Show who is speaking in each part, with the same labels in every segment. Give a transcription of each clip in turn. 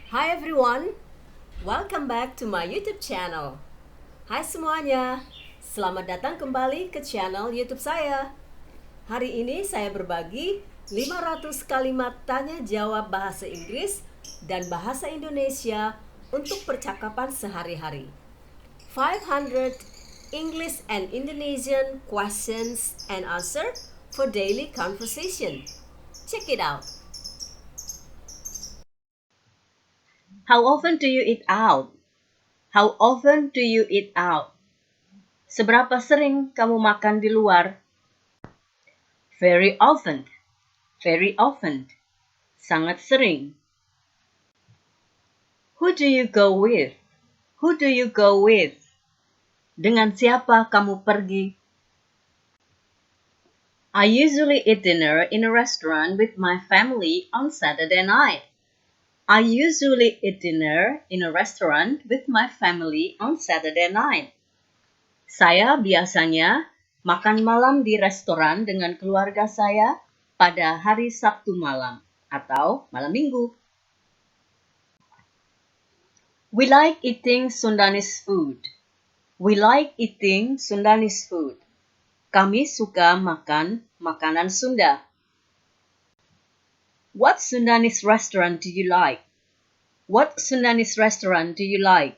Speaker 1: Hi everyone, welcome back to my YouTube channel. Hai semuanya, selamat datang kembali ke channel YouTube saya. Hari ini saya berbagi 500 kalimat tanya jawab bahasa Inggris dan bahasa Indonesia untuk percakapan sehari-hari. 500 English and Indonesian questions and answer for daily conversation. Check it out.
Speaker 2: How often do you eat out? How often do you eat out? Seberapa sering kamu makan di luar? Very often. Very often. Sangat sering. Who do you go with? Who do you go with? Dengan siapa kamu pergi? I usually eat dinner in a restaurant with my family on Saturday night. I usually eat dinner in a restaurant with my family on Saturday night. Saya biasanya makan malam di restoran dengan keluarga saya pada hari Sabtu malam atau malam Minggu. We like eating Sundanese food. We like eating Sundanese food. Kami suka makan makanan Sunda. What Sundanese restaurant do you like? What Sundanese restaurant do you like?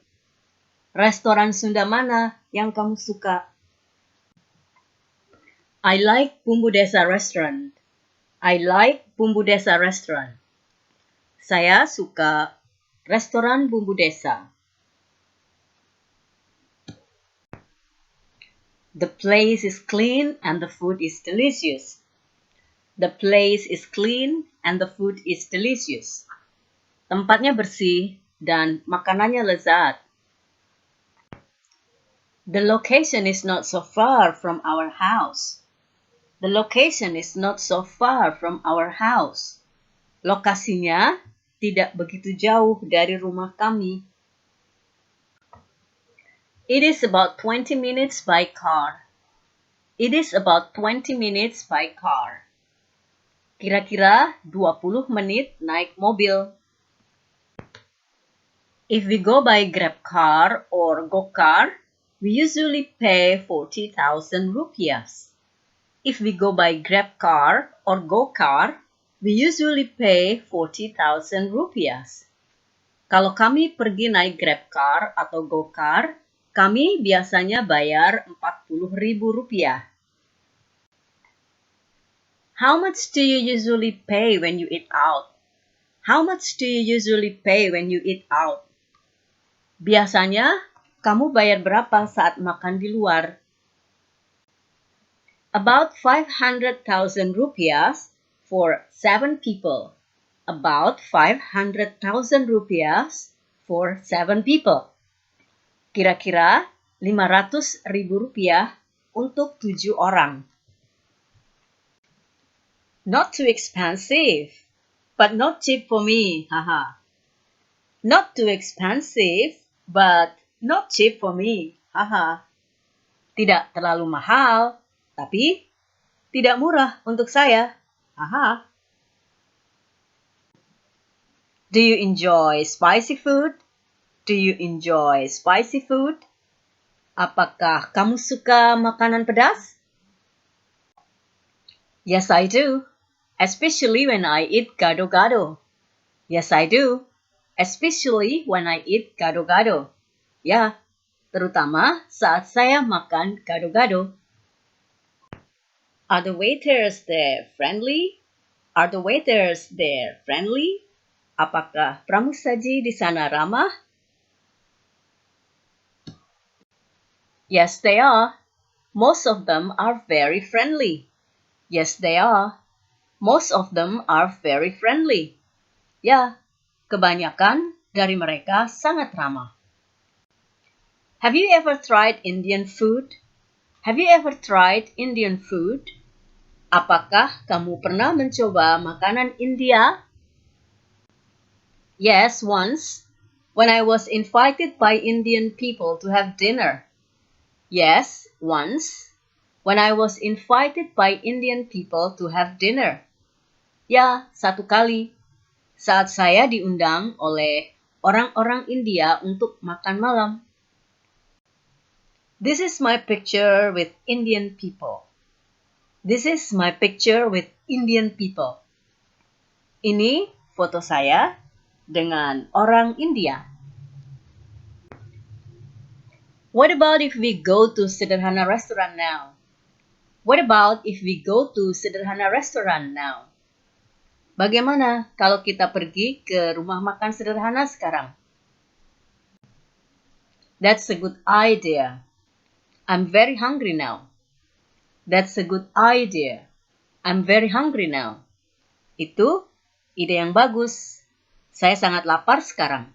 Speaker 2: Restoran Sunda mana yang kamu suka? I like Bumbu Desa restaurant. I like Bumbu Desa restaurant. Saya suka restoran Bumbu Desa. The place is clean and the food is delicious. The place is clean and the food is delicious. Tempatnya bersih dan makanannya lezat. The location is not so far from our house. The location is not so far from our house. Lokasinya tidak begitu jauh dari rumah kami. It is about 20 minutes by car. It is about 20 minutes by car. Kira-kira 20 menit naik mobil. If we go by Grab car or Go car, we usually pay 40,000 rupiahs. If we go by Grab car or Go car, we usually pay 40,000 rupiahs. Kalau kami pergi naik Grab car atau Go car, kami biasanya bayar 40.000 rupiah. How much do you usually pay when you eat out? How much do you usually pay when you eat out? Biasanya, kamu bayar berapa saat makan di luar? About 500,000 rupiahs for 7 people. About 500,000 rupiahs for 7 people. Kira-kira 500.000 rupiah untuk 7 orang. Not too expensive, but not cheap for me, haha. Not too expensive, but not cheap for me, haha. Tidak terlalu mahal, tapi tidak murah untuk saya, haha. Do you enjoy spicy food? Do you enjoy spicy food? Apakah kamu suka makanan pedas? Yes, I do. Especially when I eat gado-gado. Yes, I do. Especially when I eat gado-gado. Ya, terutama saat saya makan gado-gado. Are the waiters there friendly? Are the waiters there friendly? Apakah pramusaji di sana ramah? Yes, they are. Most of them are very friendly. Yes, they are. Most of them are very friendly. Ya, kebanyakan dari mereka sangat ramah. Have you ever tried Indian food? Have you ever tried Indian food? Apakah kamu pernah mencoba makanan India? Yes, once. When I was invited by Indian people to have dinner. Yes, once. When I was invited by Indian people to have dinner. Ya, satu kali. Saat saya diundang oleh orang-orang India untuk makan malam. This is my picture with Indian people. This is my picture with Indian people. Ini foto saya dengan orang India. What about if we go to Sederhana restaurant now? What about if we go to Sederhana restaurant now? Bagaimana kalau kita pergi ke rumah makan sederhana sekarang? That's a good idea. I'm very hungry now. That's a good idea. I'm very hungry now. Itu ide yang bagus. Saya sangat lapar sekarang.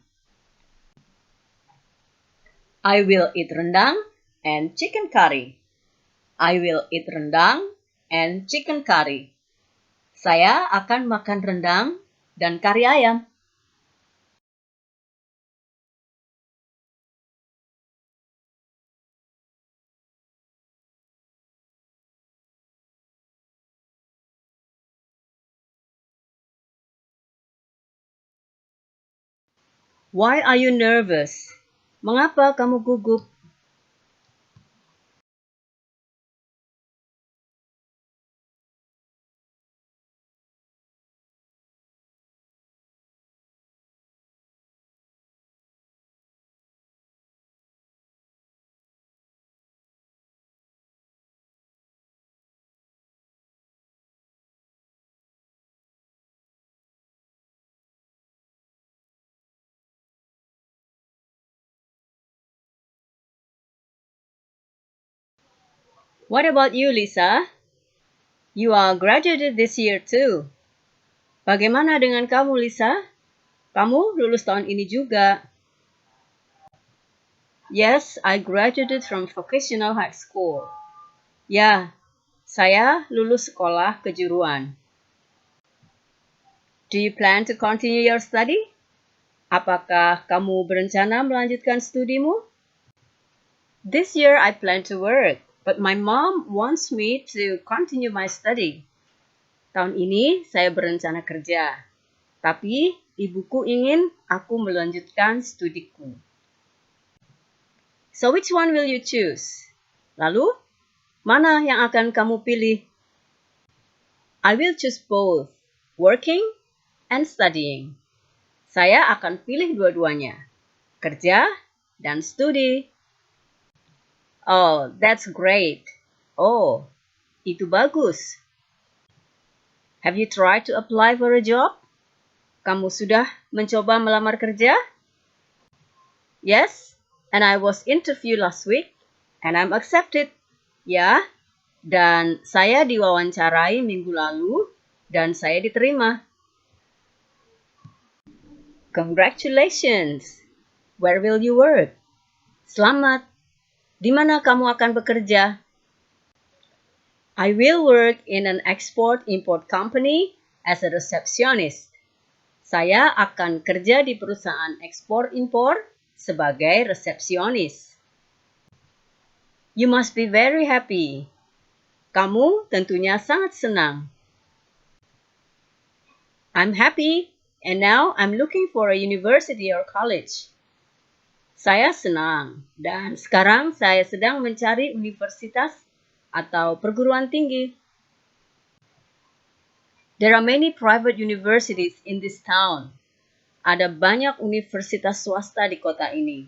Speaker 2: I will eat rendang and chicken curry. I will eat rendang and chicken curry. Saya akan makan rendang dan kari ayam. Why are you nervous? Mengapa kamu gugup? What about you, Lisa? You are graduated this year too. Bagaimana dengan kamu, Lisa? Kamu lulus tahun ini juga. Yes, I graduated from vocational high school. Ya, saya lulus sekolah kejuruan. Do you plan to continue your study? Apakah kamu berencana melanjutkan studimu? This year I plan to work, but my mom wants me to continue my study. Tahun ini saya berencana kerja, tapi ibuku ingin aku melanjutkan studiku. So which one will you choose? Lalu, mana yang akan kamu pilih? I will choose both, working and studying. Saya akan pilih dua-duanya, kerja dan studi. Oh, that's great. Oh, itu bagus. Have you tried to apply for a job? Kamu sudah mencoba melamar kerja? Yes, and I was interviewed last week, and I'm accepted. Ya, dan saya diwawancarai minggu lalu, dan saya diterima. Congratulations! Where will you work? Selamat! Di mana kamu akan bekerja? I will work in an export-import company as a receptionist. Saya akan kerja di perusahaan ekspor-impor sebagai resepsionis. You must be very happy. Kamu tentunya sangat senang. I'm happy, and now I'm looking for a university or college. Saya senang, dan sekarang saya sedang mencari universitas atau perguruan tinggi. There are many private universities in this town. Ada banyak universitas swasta di kota ini.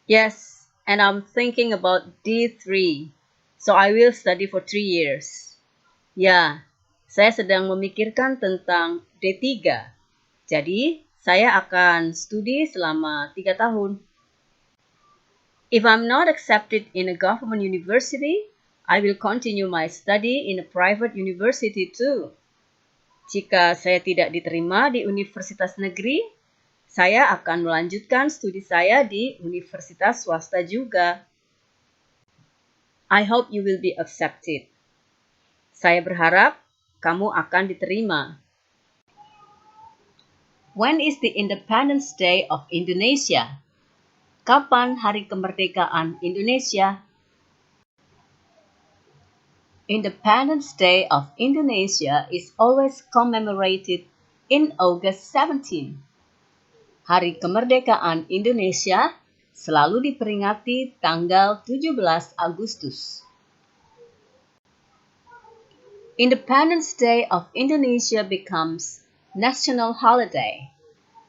Speaker 2: Yes, and I'm thinking about D3, so I will study for 3 years. Ya, saya sedang memikirkan tentang D3, jadi saya akan studi selama 3 tahun. If I'm not accepted in a government university, I will continue my study in a private university too. Jika saya tidak diterima di universitas negeri, saya akan melanjutkan studi saya di universitas swasta juga. I hope you will be accepted. Saya berharap kamu akan diterima. When is the Independence Day of Indonesia? Kapan Hari Kemerdekaan Indonesia? Independence Day of Indonesia is always commemorated in August 17. Hari Kemerdekaan Indonesia selalu diperingati tanggal 17 Agustus. Independence Day of Indonesia becomes national holiday.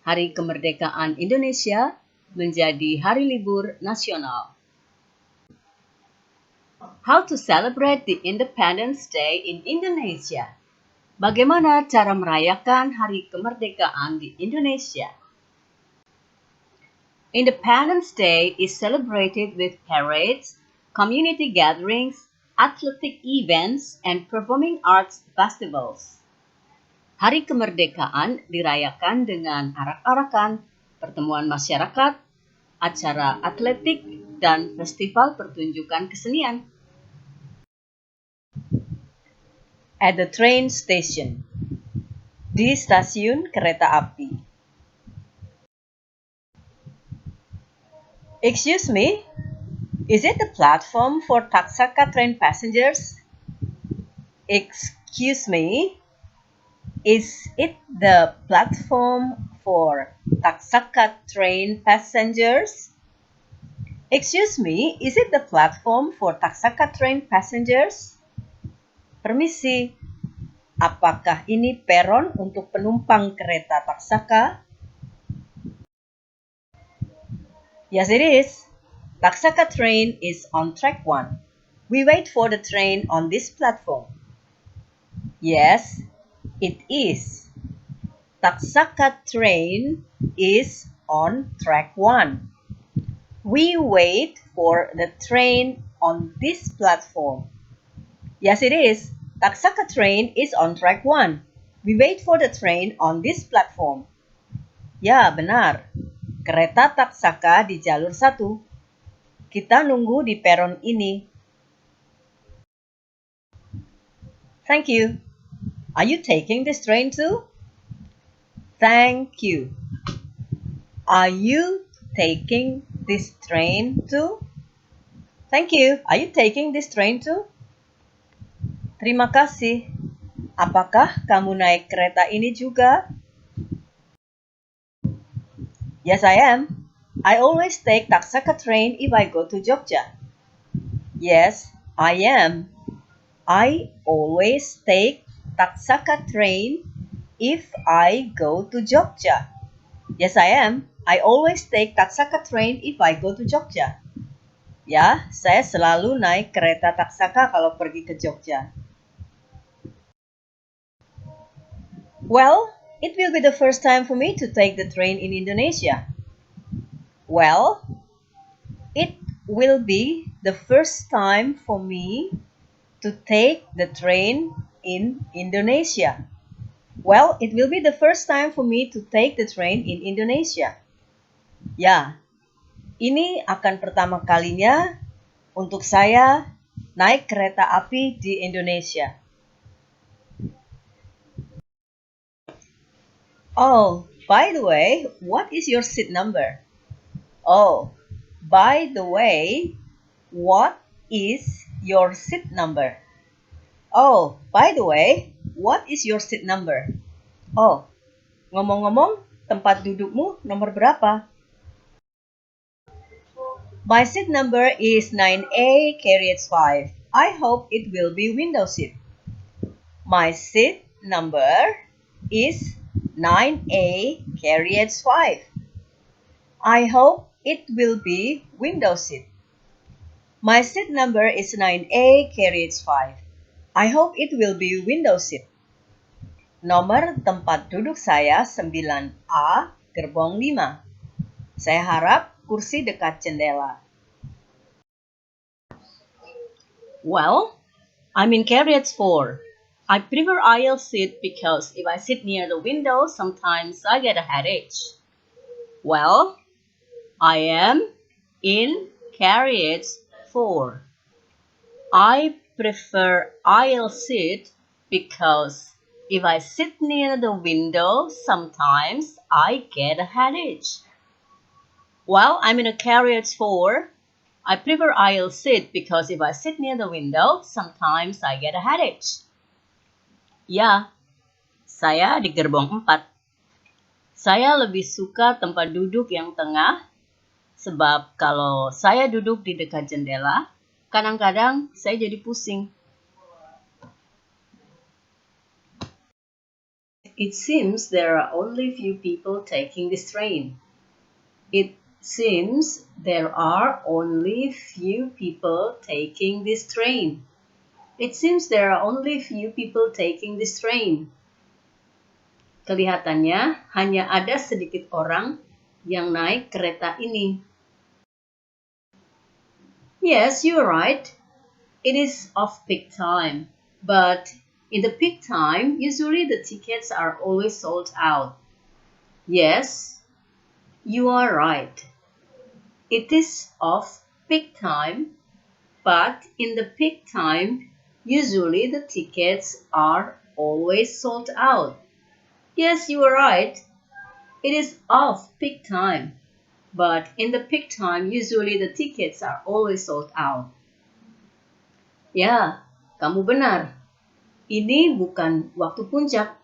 Speaker 2: Hari Kemerdekaan Indonesia menjadi hari libur nasional. How to celebrate the Independence Day in Indonesia? Bagaimana cara merayakan hari kemerdekaan di Indonesia? Independence Day is celebrated with parades, community gatherings, athletic events, and performing arts festivals. Hari kemerdekaan dirayakan dengan arak-arakan, pertemuan masyarakat, acara atletik, dan festival pertunjukan kesenian. At the train station. Di stasiun kereta api. Excuse me, is it the platform for Taksaka train passengers? Excuse me, is it the platform for Taksaka train passengers? Excuse me, is it the platform for Taksaka train passengers? Permisi, apakah ini peron untuk penumpang kereta Taksaka? Yes, it is. Taksaka train is on track 1. We wait for the train on this platform. Yes, it is. Taksaka train is on track 1. We wait for the train on this platform. Yes, it is. Taksaka train is on track 1. We wait for the train on this platform. Ya, benar. Kereta Taksaka di jalur 1. Kita nunggu di peron ini. Thank you. Are you taking this train too? Thank you. Are you taking this train too? Thank you. Are you taking this train too? Terima kasih. Apakah kamu naik kereta ini juga? Yes, I am. I always take Taksaka train if I go to Jogja. Yes, I am. I always take Taksaka train if I go to Jogja. Yes, I am. I always take Taksaka train if I go to Jogja. Ya, saya selalu naik kereta Taksaka kalau pergi ke Jogja. Well, it will be the first time for me to take the train in Indonesia. Well, it will be the first time for me to take the train in Indonesia. Well, it will be the first time for me to take the train in Indonesia. Ya, ini akan pertama kalinya untuk saya naik kereta api di Indonesia. Oh, by the way, what is your seat number? Oh, by the way, what is your seat number? Oh, by the way, what is your seat number? Oh, ngomong-ngomong, tempat dudukmu nomor berapa? My seat number is 9A carriage 5. I hope it will be window seat. My seat number is 9A carriage 5. I hope it will be window seat. My seat number is 9A carriage 5. I hope it will be window seat. Nomor tempat duduk saya 9A gerbong 5. Saya harap kursi dekat jendela. Well, I'm in carriage 4. I prefer aisle seat because if I sit near the window, sometimes I get a headache. Well, I am in carriage 4. I prefer aisle seat because if I sit near the window, sometimes I get a headache. Well, I'm in a carriage 4. I prefer aisle seat because if I sit near the window, sometimes I get a headache. Ya, saya di gerbong 4. Saya lebih suka tempat duduk yang tengah, sebab kalau saya duduk di dekat jendela, kadang-kadang saya jadi pusing. It seems there are only few people taking this train. It seems there are only few people taking this train. It seems there are only few people taking this train. Kelihatannya hanya ada sedikit orang yang naik kereta ini. Yes, you're right. It is off-peak time. But in the peak time, usually the tickets are always sold out. Yes, you are right. It is off-peak time, but in the peak time, usually the tickets are always sold out. Yes, you are right. It is off-peak time, but in the peak time, usually the tickets are always sold out. Ya, kamu benar. Ini bukan waktu puncak,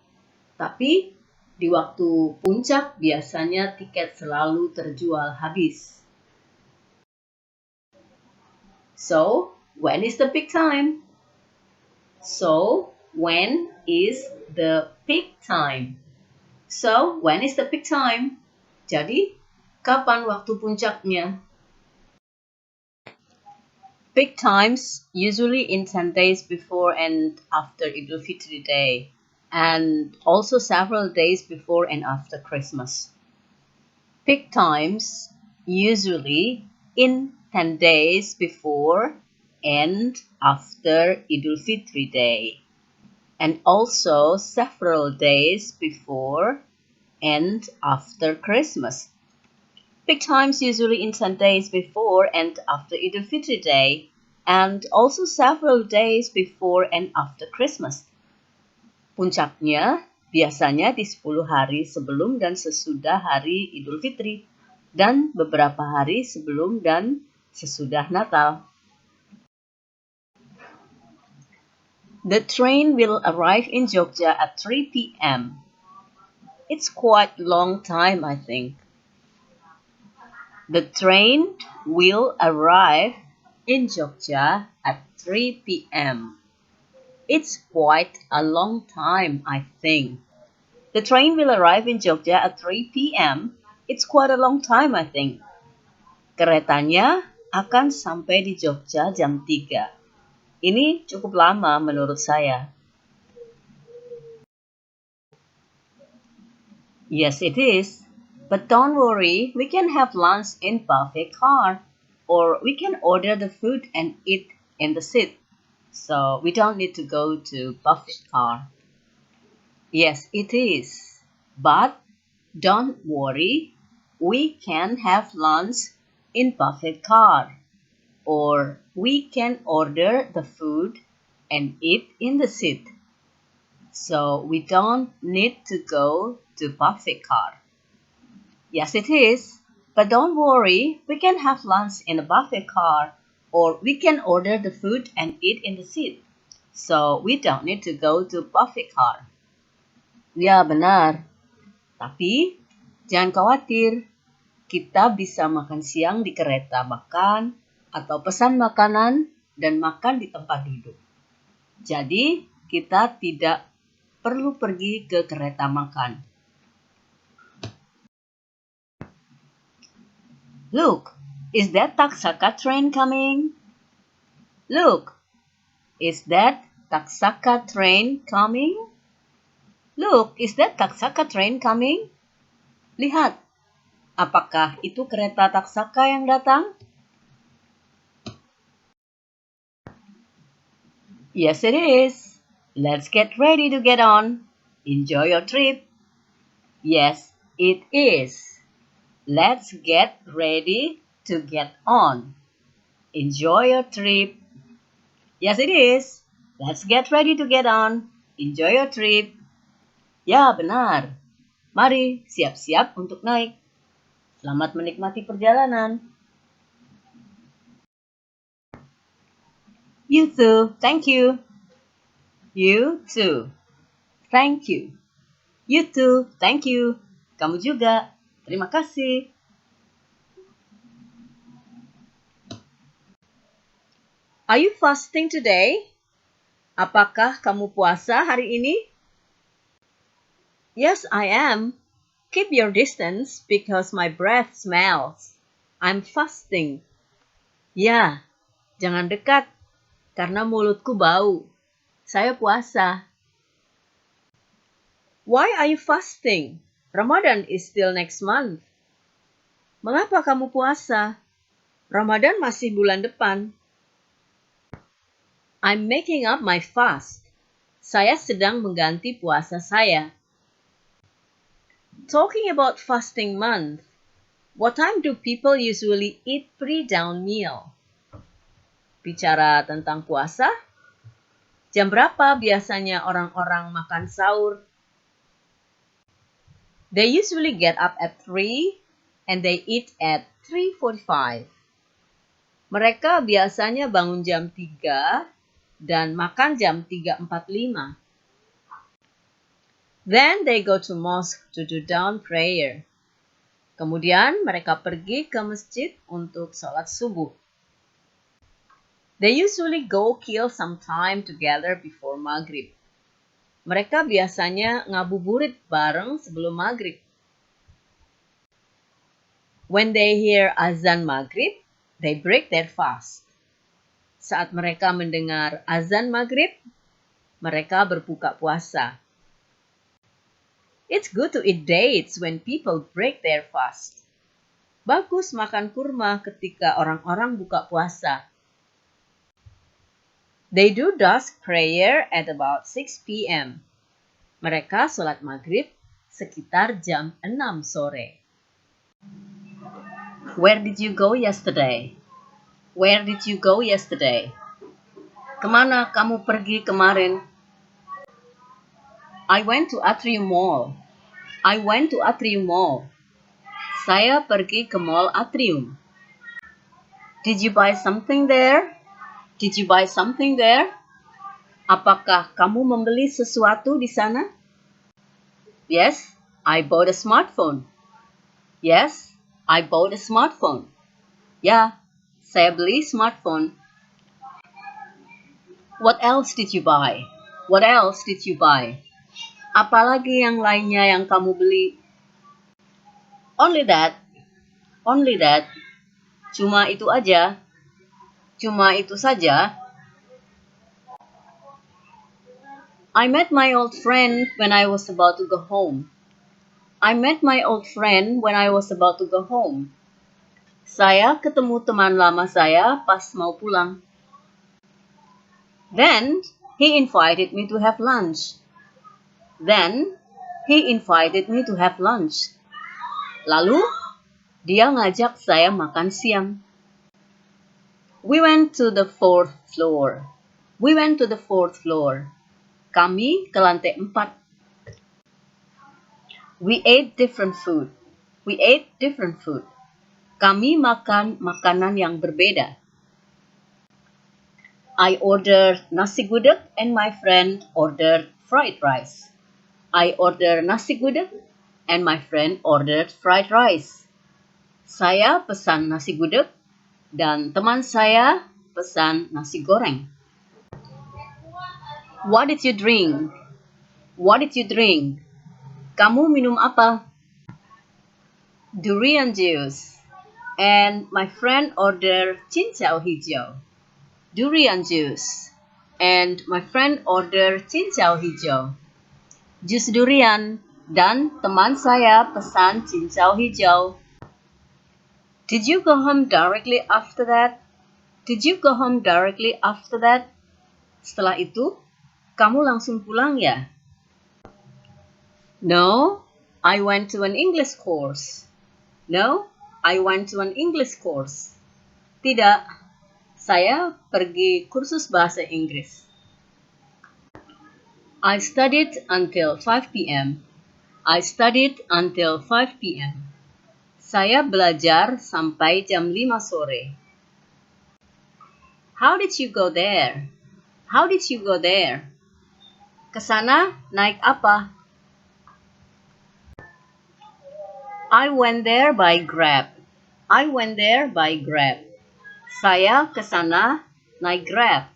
Speaker 2: tapi di waktu puncak biasanya tiket selalu terjual habis. So, when is the peak time? So, when is the peak time? So, when is the peak time? Jadi, kapan waktu puncaknya? Peak times usually in 10 days before and after Idul Fitri Day, and also several days before and after Christmas. Peak times usually in 10 days before and after Idul Fitri Day, and also several days before and after Christmas. Peak times usually in 10 days before and after Idul Fitri Day, and also several days before and after Christmas. Puncaknya biasanya di 10 hari sebelum dan sesudah hari Idul Fitri, dan beberapa hari sebelum dan sesudah Natal. The train will arrive in Jogja at 3 p.m. It's quite a long time, I think. The train will arrive in Jogja at 3 p.m. It's quite a long time, I think. The train will arrive in Jogja at 3 p.m. It's quite a long time, I think. Keretanya akan sampai di Jogja jam 3. Ini cukup lama menurut saya. Yes, it is. But don't worry, we can have lunch in buffet car, or we can order the food and eat in the seat. So we don't need to go to buffet car. Yes, it is. But don't worry, we can have lunch in buffet car, or we can order the food and eat in the seat. So we don't need to go to buffet car. Yes, it is. But don't worry, we can have lunch in a buffet car, or we can order the food and eat in the seat. So we don't need to go to buffet car. Ya, benar. Tapi jangan khawatir, kita bisa makan siang di kereta makan, atau pesan makanan dan makan di tempat duduk. Jadi, kita tidak perlu pergi ke kereta makan. Look, is that Taksaka train coming? Look, is that Taksaka train coming? Look, is that Taksaka train coming? Lihat, apakah itu kereta Taksaka yang datang? Yes, it is. Let's get ready to get on. Enjoy your trip. Yes, it is. Let's get ready to get on. Enjoy your trip. Yes, it is. Let's get ready to get on. Enjoy your trip. Ya, benar. Mari siap-siap untuk naik. Selamat menikmati perjalanan. You too. Thank you. You too. Thank you. You too. Thank you. Kamu juga. Terima kasih. Are you fasting today? Apakah kamu puasa hari ini? Yes, I am. Keep your distance because my breath smells. I'm fasting. Ya, jangan dekat karena mulutku bau. Saya puasa. Why are you fasting? Ramadan is still next month. Mengapa kamu puasa? Ramadan masih bulan depan. I'm making up my fast. Saya sedang mengganti puasa saya. Talking about fasting month, what time do people usually eat pre-dawn meal? Bicara tentang puasa, jam berapa biasanya orang-orang makan sahur? They usually get up at 3 and they eat at 3:45. Mereka biasanya bangun jam 3 dan makan jam 3:45. Then they go to mosque to do dawn prayer. Kemudian mereka pergi ke masjid untuk sholat subuh. They usually go kill some time together before maghrib. Mereka biasanya ngabuburit bareng sebelum maghrib. When they hear azan maghrib, they break their fast. Saat mereka mendengar azan maghrib, mereka berbuka puasa. It's good to eat dates when people break their fast. Bagus makan kurma ketika orang-orang buka puasa. They do dusk prayer at about 6 p.m. Mereka sholat maghrib sekitar jam 6 sore. Where did you go yesterday? Where did you go yesterday? Kemana kamu pergi kemarin? I went to Atrium Mall. I went to Atrium Mall. Saya pergi ke Mall Atrium. Did you buy something there? Did you buy something there? Apakah kamu membeli sesuatu di sana? Yes, I bought a smartphone. Yes, I bought a smartphone. Ya, saya beli smartphone. What else did you buy? What else did you buy? Apalagi yang lainnya yang kamu beli? Only that. Only that. Cuma itu aja. Cuma itu saja. I met my old friend when I was about to go home. I met my old friend when I was about to go home. Saya ketemu teman lama saya pas mau pulang. Then he invited me to have lunch. Then he invited me to have lunch. Lalu dia ngajak saya makan siang. We went to the 4th floor. We went to the 4th floor. Kami ke lantai 4. We ate different food. We ate different food. Kami makan makanan yang berbeda. I ordered nasi gudeg and my friend ordered fried rice. I ordered nasi gudeg and my friend ordered fried rice. Saya pesan nasi gudeg dan teman saya pesan nasi goreng. What did you drink? What did you drink? Kamu minum apa? Durian juice. And my friend ordered cincau hijau. Durian juice. And my friend ordered cincau hijau. Jus durian. Dan teman saya pesan cincau hijau. Did you go home directly after that? Did you go home directly after that? Setelah itu, kamu langsung pulang ya? No, I went to an English course. No, I went to an English course. Tidak, saya pergi kursus bahasa Inggris. I studied until 5 p.m. I studied until 5 p.m. Saya belajar sampai jam 5 sore. How did you go there? How did you go there? Kesana naik apa? I went there by Grab. I went there by Grab. Saya ke sana naik Grab.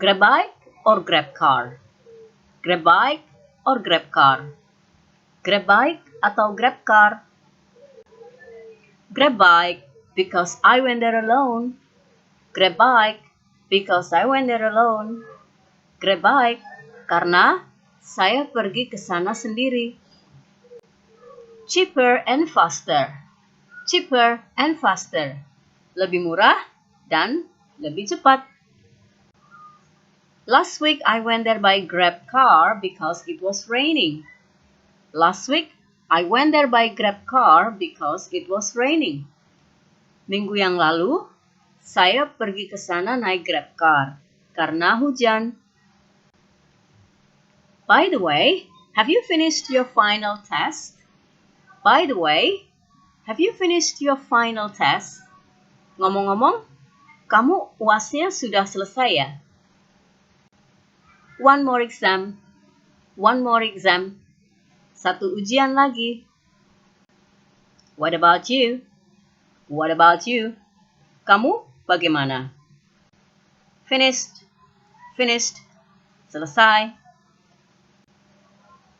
Speaker 2: Grab bike or Grab car? Grab bike or Grab car? Grab bike atau Grab car? Grab bike because I went there alone. Grab bike because I went there alone. Grab bike karena saya pergi ke sana sendiri. Cheaper and faster. Cheaper and faster. Lebih murah dan lebih cepat. Last week I went there by Grab car because it was raining. Last week I went there by Grab car because it was raining. Minggu yang lalu saya pergi ke sana naik Grab car karena hujan. By the way, have you finished your final test? By the way, have you finished your final test? Ngomong-ngomong, kamu UASnya sudah selesai ya? One more exam. One more exam. Satu ujian lagi. What about you? What about you? Kamu bagaimana? Finished. Finished. Selesai.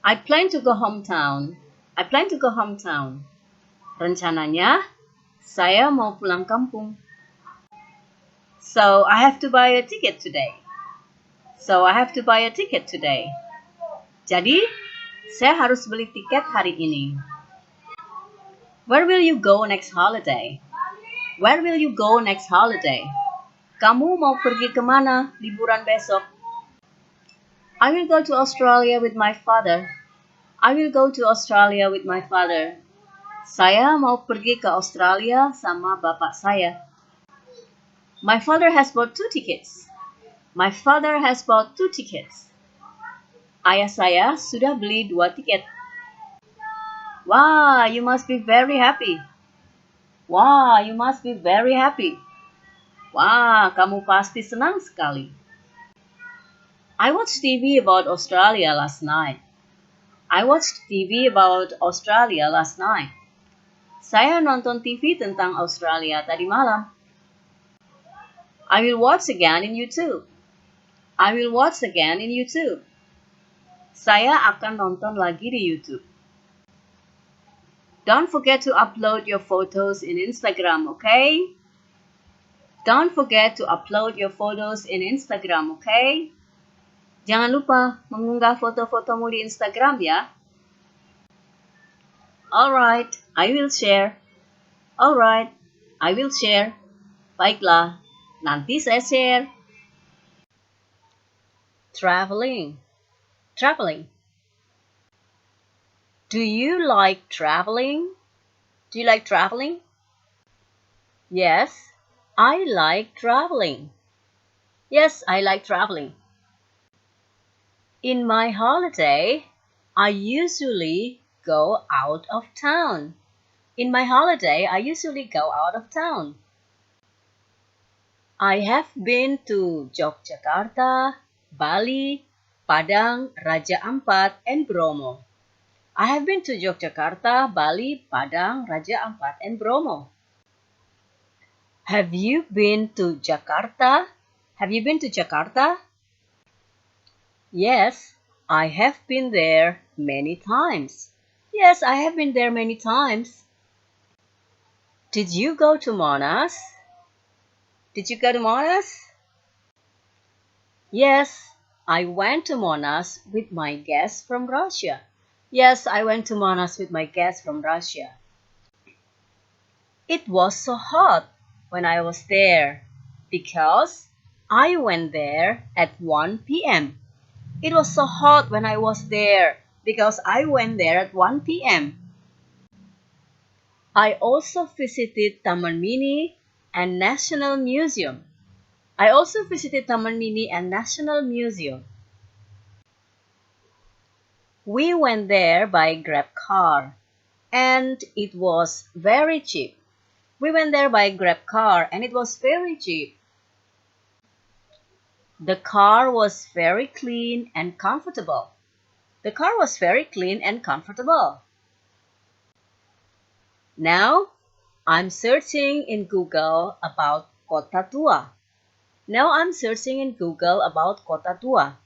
Speaker 2: I plan to go hometown. I plan to go hometown. Rencananya, saya mau pulang kampung. So, I have to buy a ticket today. So, I have to buy a ticket today. Jadi, saya harus beli tiket hari ini. Where will you go next holiday? Where will you go next holiday? Kamu mau pergi kemana liburan besok? I will go to Australia with my father. I will go to Australia with my father. Saya mau pergi ke Australia sama bapak saya. My father has bought 2 tickets. My father has bought 2 tickets. Ayah saya sudah beli 2 tiket. Wow, you must be very happy. Wow, you must be very happy. Wah, kamu pasti senang sekali. I watched TV about Australia last night. I watched TV about Australia last night. Saya nonton TV tentang Australia tadi malam. I will watch again in YouTube. I will watch again in YouTube. Saya akan nonton lagi di YouTube. Don't forget to upload your photos in Instagram, okay? Don't forget to upload your photos in Instagram, okay? Jangan lupa mengunggah foto-fotomu di Instagram ya. Alright, I will share. Alright, I will share. Baiklah, nanti saya share. Traveling. Traveling. Do you like traveling? Do you like traveling? Yes, I like traveling. Yes, I like traveling. In my holiday, I usually go out of town. In my holiday, I usually go out of town. I have been to Yogyakarta, Bali, Padang, Raja Ampat, and Bromo. I have been to Yogyakarta, Bali, Padang, Raja Ampat, and Bromo. Have you been to Jakarta? Have you been to Jakarta? Yes, I have been there many times. Yes, I have been there many times. Did you go to Monas? Did you go to Monas? Yes, I went to Monas with my guests from Russia. Yes, I went to Monas with my guests from Russia. It was so hot when I was there because I went there at 1 p.m. It was so hot when I was there because I went there at 1 p.m. I also visited Taman Mini and National Museum. I also visited Taman Mini and National Museum. We went there by Grab car and it was very cheap. We went there by Grab car and it was very cheap. The car was very clean and comfortable. The car was very clean and comfortable. Now, I'm searching in Google about kota tua. Now I'm searching in Google about kota tua.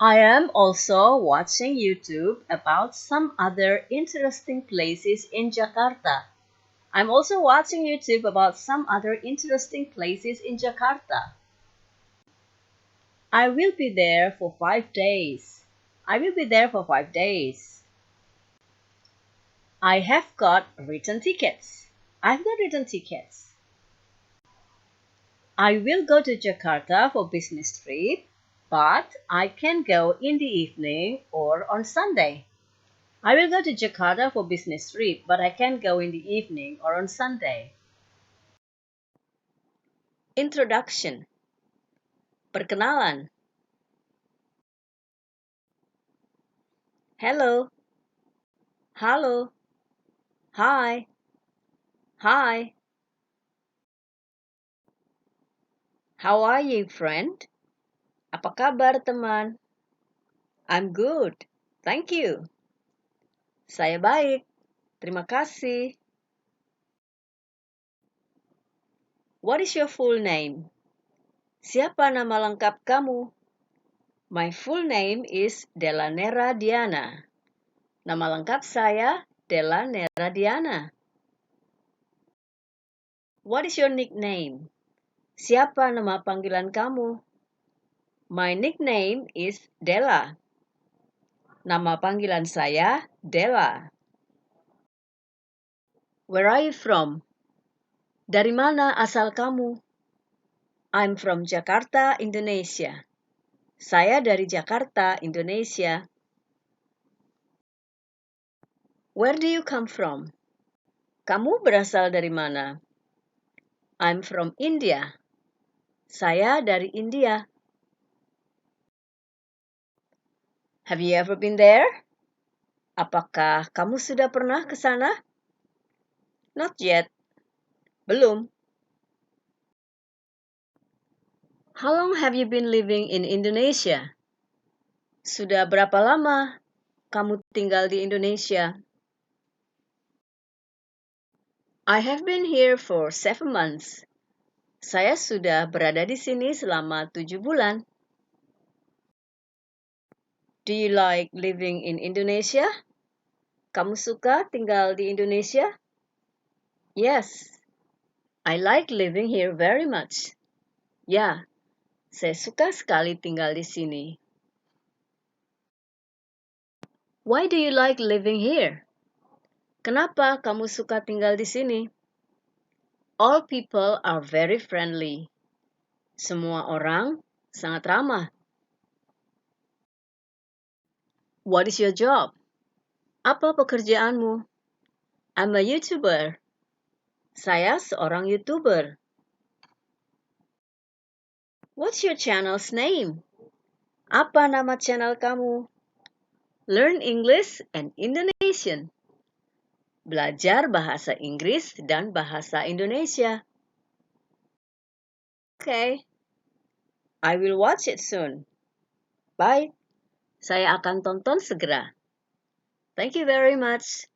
Speaker 2: I am also watching YouTube about some other interesting places in Jakarta. I'm also watching YouTube about some other interesting places in Jakarta. I will be there for 5 days. I will be there for 5 days. I have got return tickets. I've got return tickets. I will go to Jakarta for business trip, but I can go in the evening or on Sunday. I will go to Jakarta for business trip, but I can go in the evening or on Sunday. Introduction. Perkenalan. Hello. Halo. Hi. Hi. How are you, friend? Apa kabar, teman? I'm good. Thank you. Saya baik. Terima kasih. What is your full name? Siapa nama lengkap kamu? My full name is Delanera Diana. Nama lengkap saya Delanera Diana. What is your nickname? Siapa nama panggilan kamu? My nickname is Della. Nama panggilan saya Della. Where are you from? Dari mana asal kamu? I'm from Jakarta, Indonesia. Saya dari Jakarta, Indonesia. Where do you come from? Kamu berasal dari mana? I'm from India. Saya dari India. Have you ever been there? Apakah kamu sudah pernah ke sana? Not yet. Belum. How long have you been living in Indonesia? Sudah berapa lama kamu tinggal di Indonesia? I have been here for 7 months. Saya sudah berada di sini selama 7 bulan. Do you like living in Indonesia? Kamu suka tinggal di Indonesia? Yes, I like living here very much. Ya, saya suka sekali tinggal di sini. Why do you like living here? Kenapa kamu suka tinggal di sini? All people are very friendly. Semua orang sangat ramah. What is your job? Apa pekerjaanmu? I'm a YouTuber. Saya seorang YouTuber. What's your channel's name? Apa nama channel kamu? Learn English and Indonesian. Belajar bahasa Inggris dan bahasa Indonesia. Okay. I will watch it soon. Bye. Saya akan tonton segera. Thank you very much.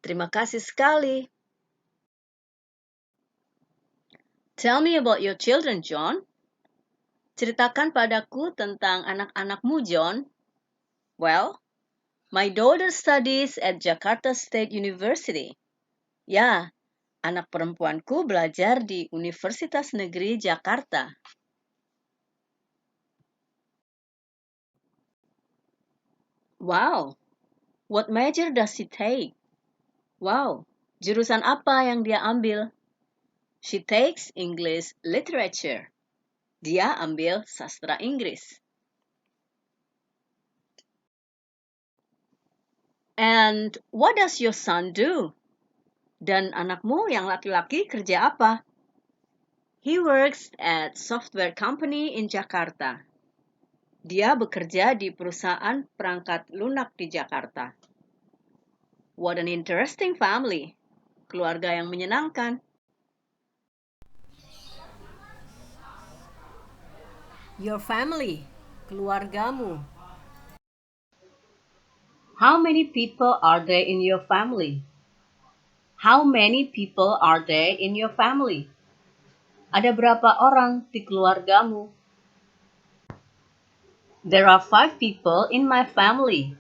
Speaker 2: Terima kasih sekali. Tell me about your children, John. Ceritakan padaku tentang anak-anakmu, John. Well, my daughter studies at Jakarta State University. Ya, anak perempuanku belajar di Universitas Negeri Jakarta. Wow, what major does she take? Wow, jurusan apa yang dia ambil? She takes English Literature. Dia ambil sastra Inggris. And what does your son do? Dan anakmu yang laki-laki kerja apa? He works at software company in Jakarta. Dia bekerja di perusahaan perangkat lunak di Jakarta. What an interesting family. Keluarga yang menyenangkan.
Speaker 1: Your family, keluargamu.
Speaker 2: How many people are there in your family? How many people are there in your family? Ada berapa orang di keluargamu? There are 5 people in my family.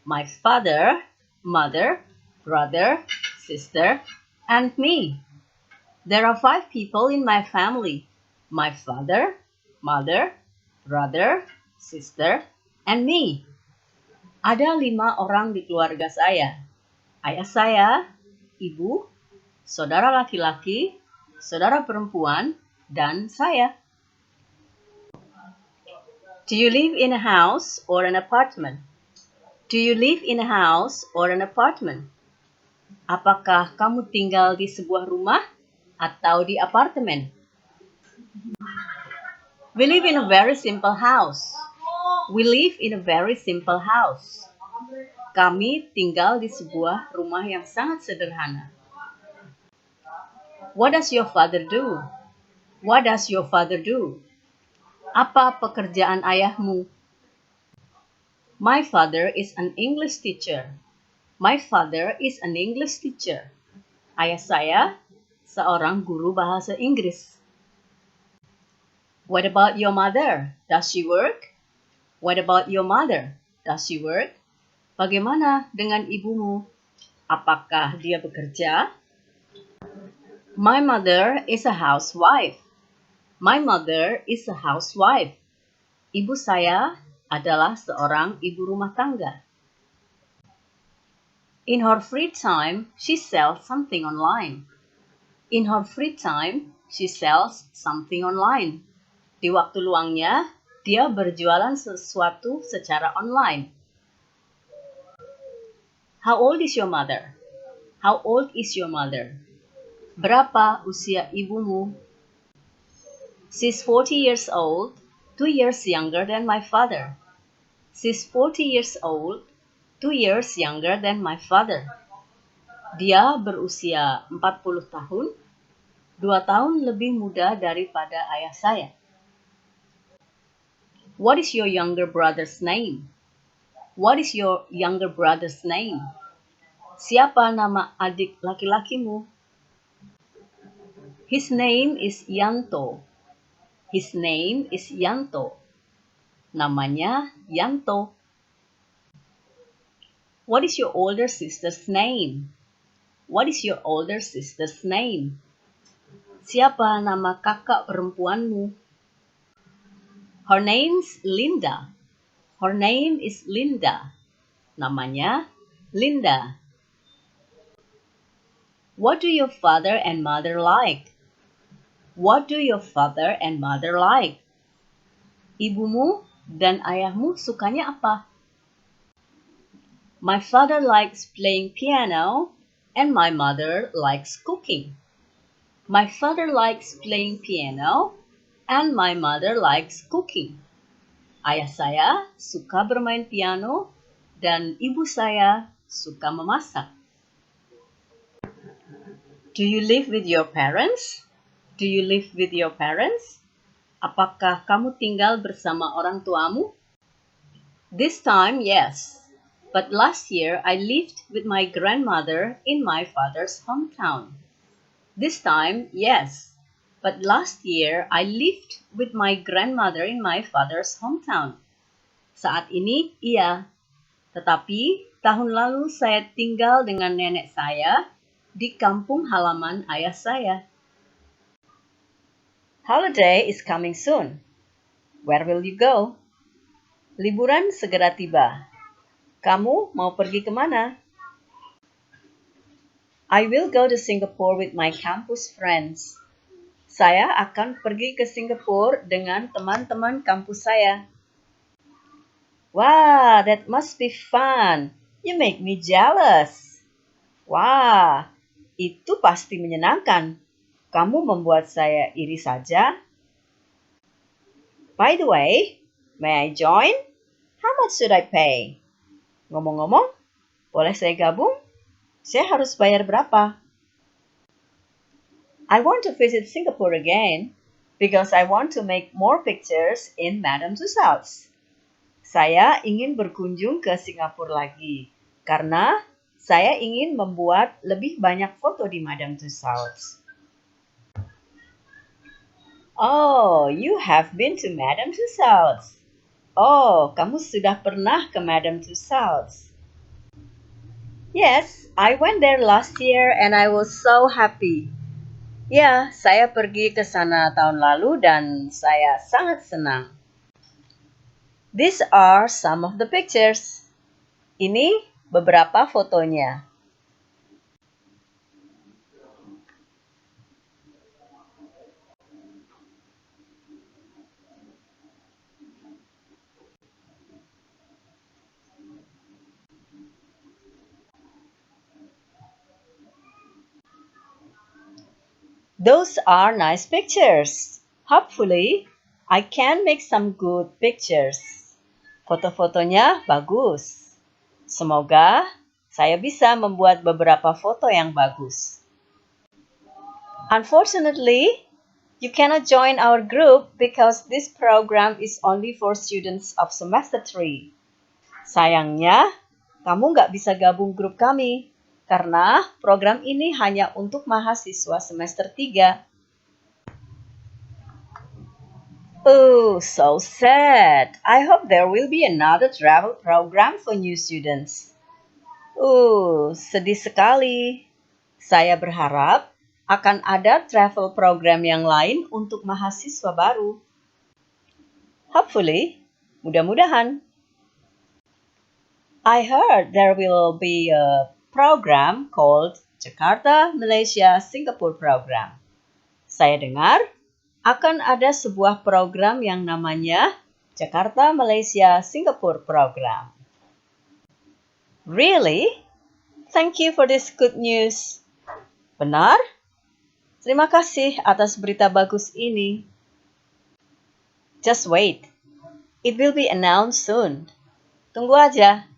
Speaker 2: My father, mother, brother, sister, and me. There are 5 people in my family. My father, mother, brother, sister, and me. Ada 5 orang di keluarga saya. Ayah saya, ibu, saudara laki-laki, saudara perempuan, dan saya. Do you live in a house or an apartment? Do you live in a house or an apartment? Apakah kamu tinggal di sebuah rumah atau di apartemen? We live in a very simple house. We live in a very simple house. Kami tinggal di sebuah rumah yang sangat sederhana. What does your father do? What does your father do? Apa pekerjaan ayahmu? My father is an English teacher. My father is an English teacher. Ayah saya seorang guru bahasa Inggris. What about your mother? Does she work? What about your mother? Does she work? Bagaimana dengan ibumu? Apakah dia bekerja? My mother is a housewife. My mother is a housewife. Ibu saya adalah seorang ibu rumah tangga. In her free time, she sells something online. In her free time, she sells something online. Di waktu luangnya, dia berjualan sesuatu secara online. How old is your mother? How old is your mother? Berapa usia ibumu? She's 40 years old, 2 years younger than my father. She's 40 years old, 2 years younger than my father. Dia berusia 40 tahun, 2 tahun lebih muda daripada ayah saya. What is your younger brother's name? What is your younger brother's name? Siapa nama adik laki-lakimu? His name is Yanto. His name is Yanto. Namanya Yanto. What is your older sister's name? What is your older sister's name? Siapa nama kakak perempuanmu? Her name's Linda. Her name is Linda. Namanya Linda. What do your father and mother like? What do your father and mother like? Ibumu dan ayahmu sukanya apa? My father likes playing piano and my mother likes cooking. My father likes playing piano and my mother likes cooking. Ayah saya suka bermain piano dan ibu saya suka memasak. Do you live with your parents? Do you live with your parents? Apakah kamu tinggal bersama orang tuamu? This time, yes. But last year, I lived with my grandmother in my father's hometown. This time, yes. But last year, I lived with my grandmother in my father's hometown. Saat ini, iya. Tetapi, tahun lalu saya tinggal dengan nenek saya di kampung halaman ayah saya. Holiday is coming soon. Where will you go? Liburan segera tiba. Kamu mau pergi kemana? I will go to Singapore with my campus friends. Saya akan pergi ke Singapura dengan teman-teman kampus saya. Wow, that must be fun. You make me jealous. Wah, itu pasti menyenangkan. Kamu membuat saya iri saja. By the way, may I join? How much should I pay? Ngomong-ngomong, boleh saya gabung? Saya harus bayar berapa? I want to visit Singapore again because I want to make more pictures in Madame Tussauds. Saya ingin berkunjung ke Singapura lagi karena saya ingin membuat lebih banyak foto di Madame Tussauds. Oh, you have been to Madame Tussauds. Oh, kamu sudah pernah ke Madame Tussauds. Yes, I went there last year and I was so happy. Ya, saya pergi ke sana tahun lalu dan saya sangat senang. These are some of the pictures. Ini beberapa fotonya. Those are nice pictures. Hopefully, I can make some good pictures. Foto-fotonya bagus. Semoga saya bisa membuat beberapa foto yang bagus. Unfortunately, you cannot join our group because this program is only for students of semester 3. Sayangnya, kamu nggak bisa gabung grup kami karena program ini hanya untuk mahasiswa semester 3. Oh, so sad. I hope there will be another travel program for new students. Sedih sekali. Saya berharap akan ada travel program yang lain untuk mahasiswa baru. Hopefully, mudah-mudahan. I heard there will be a program called Jakarta, Malaysia, Singapore Program. Saya dengar akan ada sebuah program yang namanya Jakarta, Malaysia, Singapore Program. Really? Thank you for this good news. Benar? Terima kasih atas berita bagus ini. Just wait. It will be announced soon. Tunggu aja.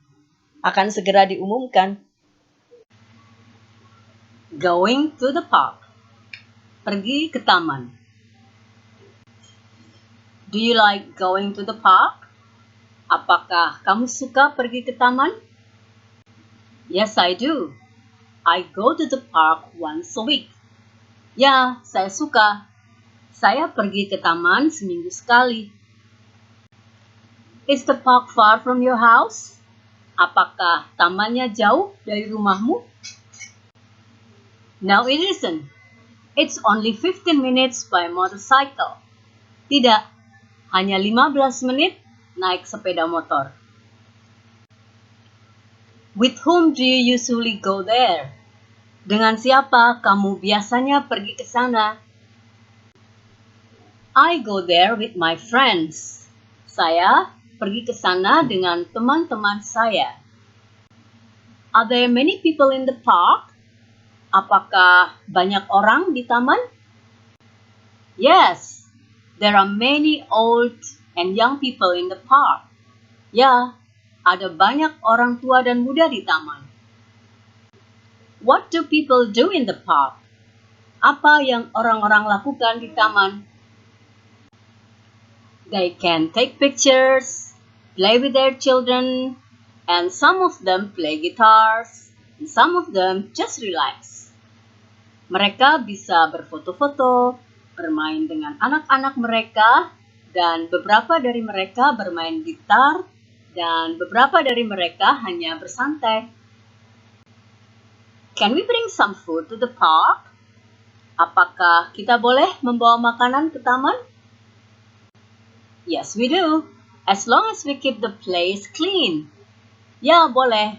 Speaker 2: Akan segera diumumkan. Going to the park. Pergi ke taman. Do you like going to the park? Apakah kamu suka pergi ke taman? Yes, I do. I go to the park once a week. Ya, saya suka. Saya pergi ke taman seminggu sekali. Is the park far from your house? Apakah tamannya jauh dari rumahmu? No, it isn't. It's only 15 minutes by motorcycle. Tidak, hanya 15 menit naik sepeda motor. With whom do you usually go there? Dengan siapa kamu biasanya pergi ke sana? I go there with my friends. Saya pergi ke sana dengan teman-teman saya. Are there many people in the park? Apakah banyak orang di taman? Yes, there are many old and young people in the park. Ya, ada banyak orang tua dan muda di taman. What do people do in the park? Apa yang orang-orang lakukan di taman? They can take pictures, play with their children, and some of them play guitars, and some of them just relax. Mereka bisa berfoto-foto, bermain dengan anak-anak mereka, dan beberapa dari mereka bermain gitar, dan beberapa dari mereka hanya bersantai. Can we bring some food to the park? Apakah kita boleh membawa makanan ke taman? Yes, we do. As long as we keep the place clean. Ya, boleh.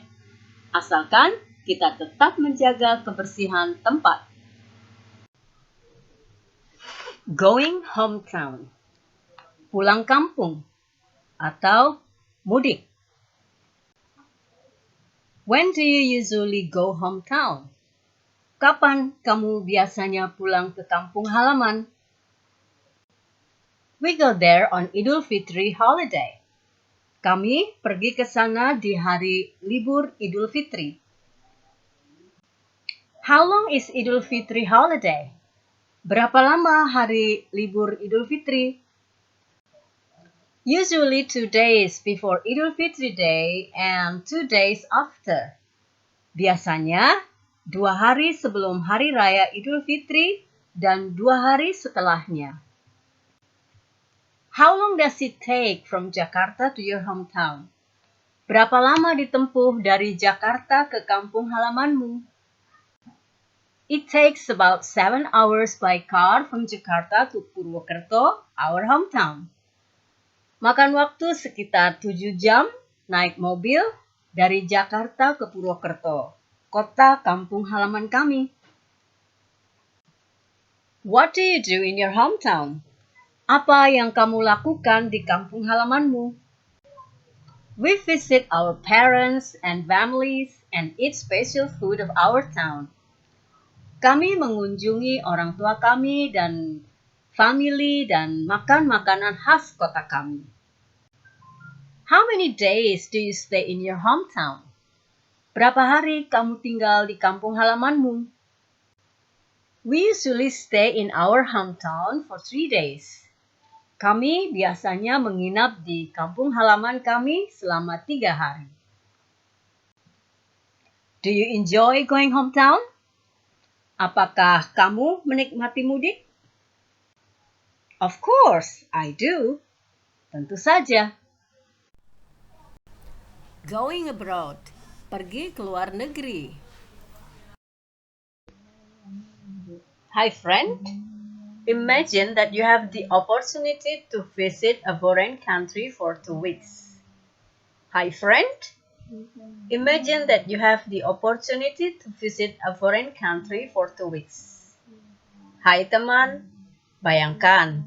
Speaker 2: Asalkan kita tetap menjaga kebersihan tempat. Going hometown. Pulang kampung. Atau mudik. When do you usually go hometown? Kapan kamu biasanya pulang ke kampung halaman? We go there on Idul Fitri holiday. Kami pergi ke sana di hari libur Idul Fitri. How long is Idul Fitri holiday? Berapa lama hari libur Idul Fitri? Usually 2 days before Idul Fitri Day and 2 days after. Biasanya 2 hari sebelum Hari Raya Idul Fitri dan 2 hari setelahnya. How long does it take from Jakarta to your hometown? Berapa lama ditempuh dari Jakarta ke kampung halamanmu? It takes about 7 hours by car from Jakarta to Purwokerto, our hometown. Makan waktu sekitar 7 jam naik mobil dari Jakarta ke Purwokerto, kota kampung halaman kami. What do you do in your hometown? Apa yang kamu lakukan di kampung halamanmu? We visit our parents and families and eat special food of our town. Kami mengunjungi orang tua kami dan family dan makan makanan khas kota kami. How many days do you stay in your hometown? Berapa hari kamu tinggal di kampung halamanmu? We usually stay in our hometown for 3 days. Kami biasanya menginap di kampung halaman kami selama 3 hari. Do you enjoy going hometown? Apakah kamu menikmati mudik? Of course, I do. Tentu saja.
Speaker 1: Going abroad, pergi ke luar negeri.
Speaker 2: Hi friend. Imagine that you have the opportunity to visit a foreign country for 2 weeks. Hi friend. Imagine that you have the opportunity to visit a foreign country for 2 weeks. Hai teman, bayangkan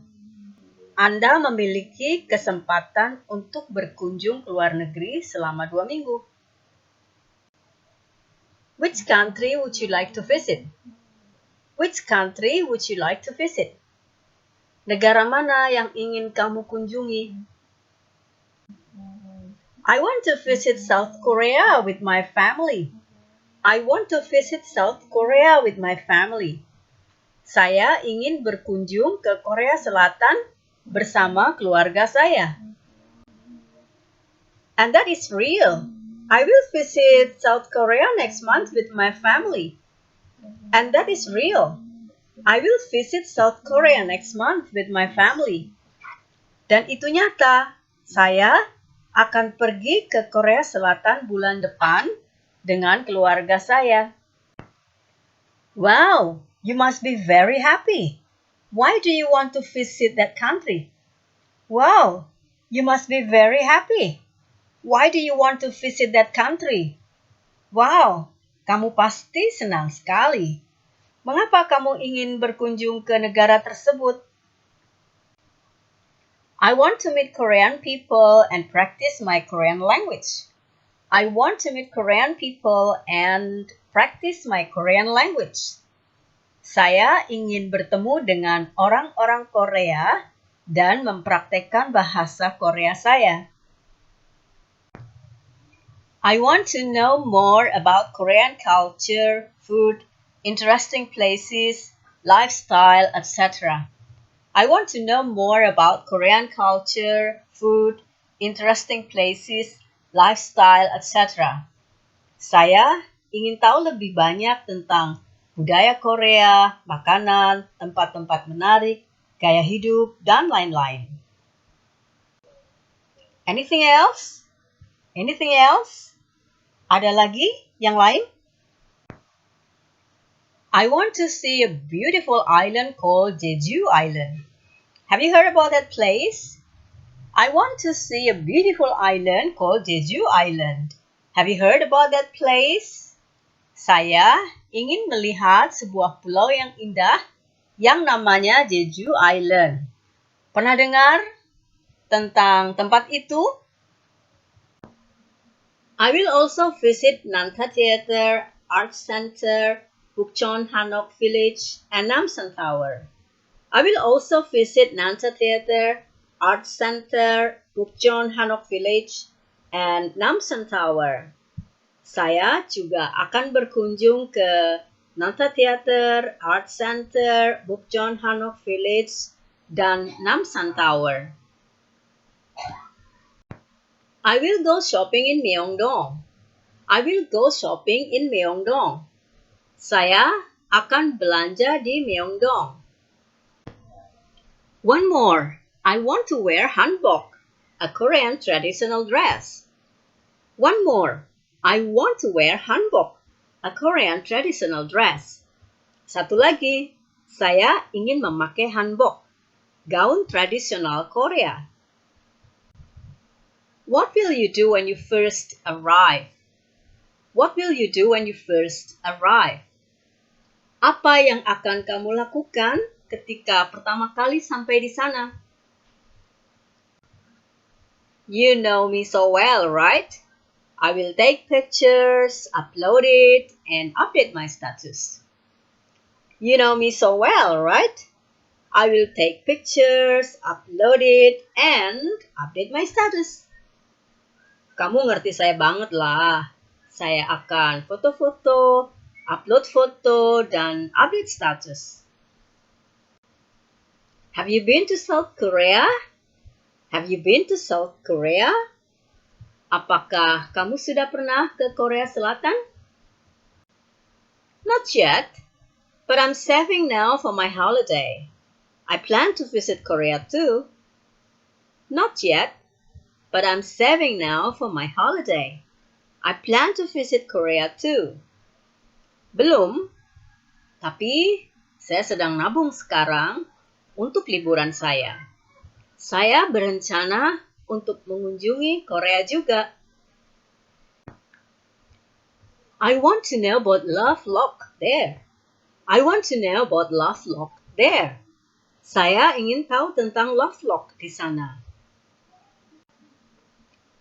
Speaker 2: Anda memiliki kesempatan untuk berkunjung ke luar negeri selama 2 minggu. Which country would you like to visit? Which country would you like to visit? Negara mana yang ingin kamu kunjungi? I want to visit South Korea with my family. I want to visit South Korea with my family. Saya ingin berkunjung ke Korea Selatan bersama keluarga saya. And that is real. I will visit South Korea next month with my family. And that is real. I will visit South Korea next month with my family. Dan itu nyata. Saya akan pergi ke Korea Selatan bulan depan dengan keluarga saya. Wow, you must be very happy. Why do you want to visit that country? Wow, you must be very happy. Why do you want to visit that country? Wow, kamu pasti senang sekali. Mengapa kamu ingin berkunjung ke negara tersebut? I want to meet Korean people and practice my Korean language. I want to meet Korean people and practice my Korean language. Saya ingin bertemu dengan orang-orang Korea dan mempraktekkan bahasa Korea saya. I want to know more about Korean culture, food, interesting places, lifestyle, etc. I want to know more about Korean culture, food, interesting places, lifestyle, etc. Saya ingin tahu lebih banyak tentang budaya Korea, makanan, tempat-tempat menarik, gaya hidup, dan lain-lain. Anything else? Anything else? Ada lagi yang lain? I want to see a beautiful island called Jeju Island. Have you heard about that place? I want to see a beautiful island called Jeju Island. Have you heard about that place? Saya ingin melihat sebuah pulau yang indah yang namanya Jeju Island. Pernah dengar tentang tempat itu? I will also visit Nanta Theater, Art Center, Bukchon Hanok Village, and Namsan Tower. I will also visit Nanta Theater, Art Center, Bukchon Hanok Village, and Namsan Tower. Saya juga akan berkunjung ke Nanta Theater, Art Center, Bukchon Hanok Village, dan Namsan Tower. I will go shopping in Myeongdong. I will go shopping in Myeongdong. Saya akan belanja di Myeongdong. One more. I want to wear hanbok, a Korean traditional dress. One more. I want to wear hanbok, a Korean traditional dress. Satu lagi. Saya ingin memakai hanbok, gaun tradisional Korea. What will you do when you first arrive? What will you do when you first arrive? Apa yang akan kamu lakukan ketika pertama kali sampai di sana? You know me so well, right? I will take pictures, upload it, and update my status. You know me so well, right? I will take pictures, upload it, and update my status. Kamu ngerti saya banget lah. Saya akan foto-foto, upload foto, dan update status. Have you been to South Korea? Have you been to South Korea? Apakah kamu sudah pernah ke Korea Selatan? Not yet, but I'm saving now for my holiday. I plan to visit Korea too. Not yet, but I'm saving now for my holiday. I plan to visit Korea too. Belum, tapi saya sedang nabung sekarang untuk liburan saya. Saya berencana untuk mengunjungi Korea juga. I want to know about Love Lock there. I want to know about Love Lock there. Saya ingin tahu tentang Love Lock di sana.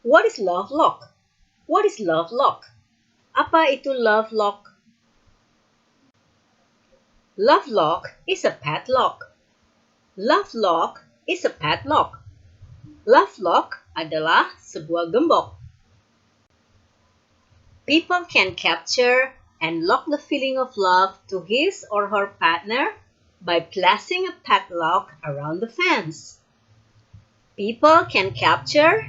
Speaker 2: What is Love Lock? What is Love Lock? Apa itu Love Lock? Love Lock is a padlock. Love Lock is a padlock. Love Lock adalah sebuah gembok. People can capture and lock the feeling of love to his or her partner by placing a padlock around the fence. People can capture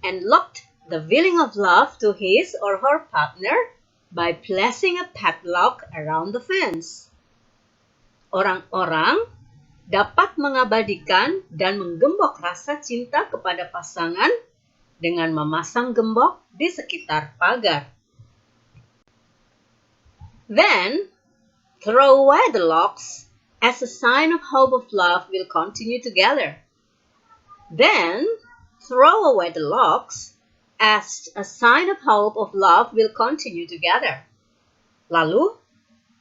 Speaker 2: and lock the feeling of love to his or her partner by placing a padlock around the fence. Orang-orang dapat mengabadikan dan menggembok rasa cinta kepada pasangan dengan memasang gembok di sekitar pagar. Then, throw away the locks as a sign of hope of love will continue together. Then, throw away the locks as a sign of hope of love will continue together. Lalu,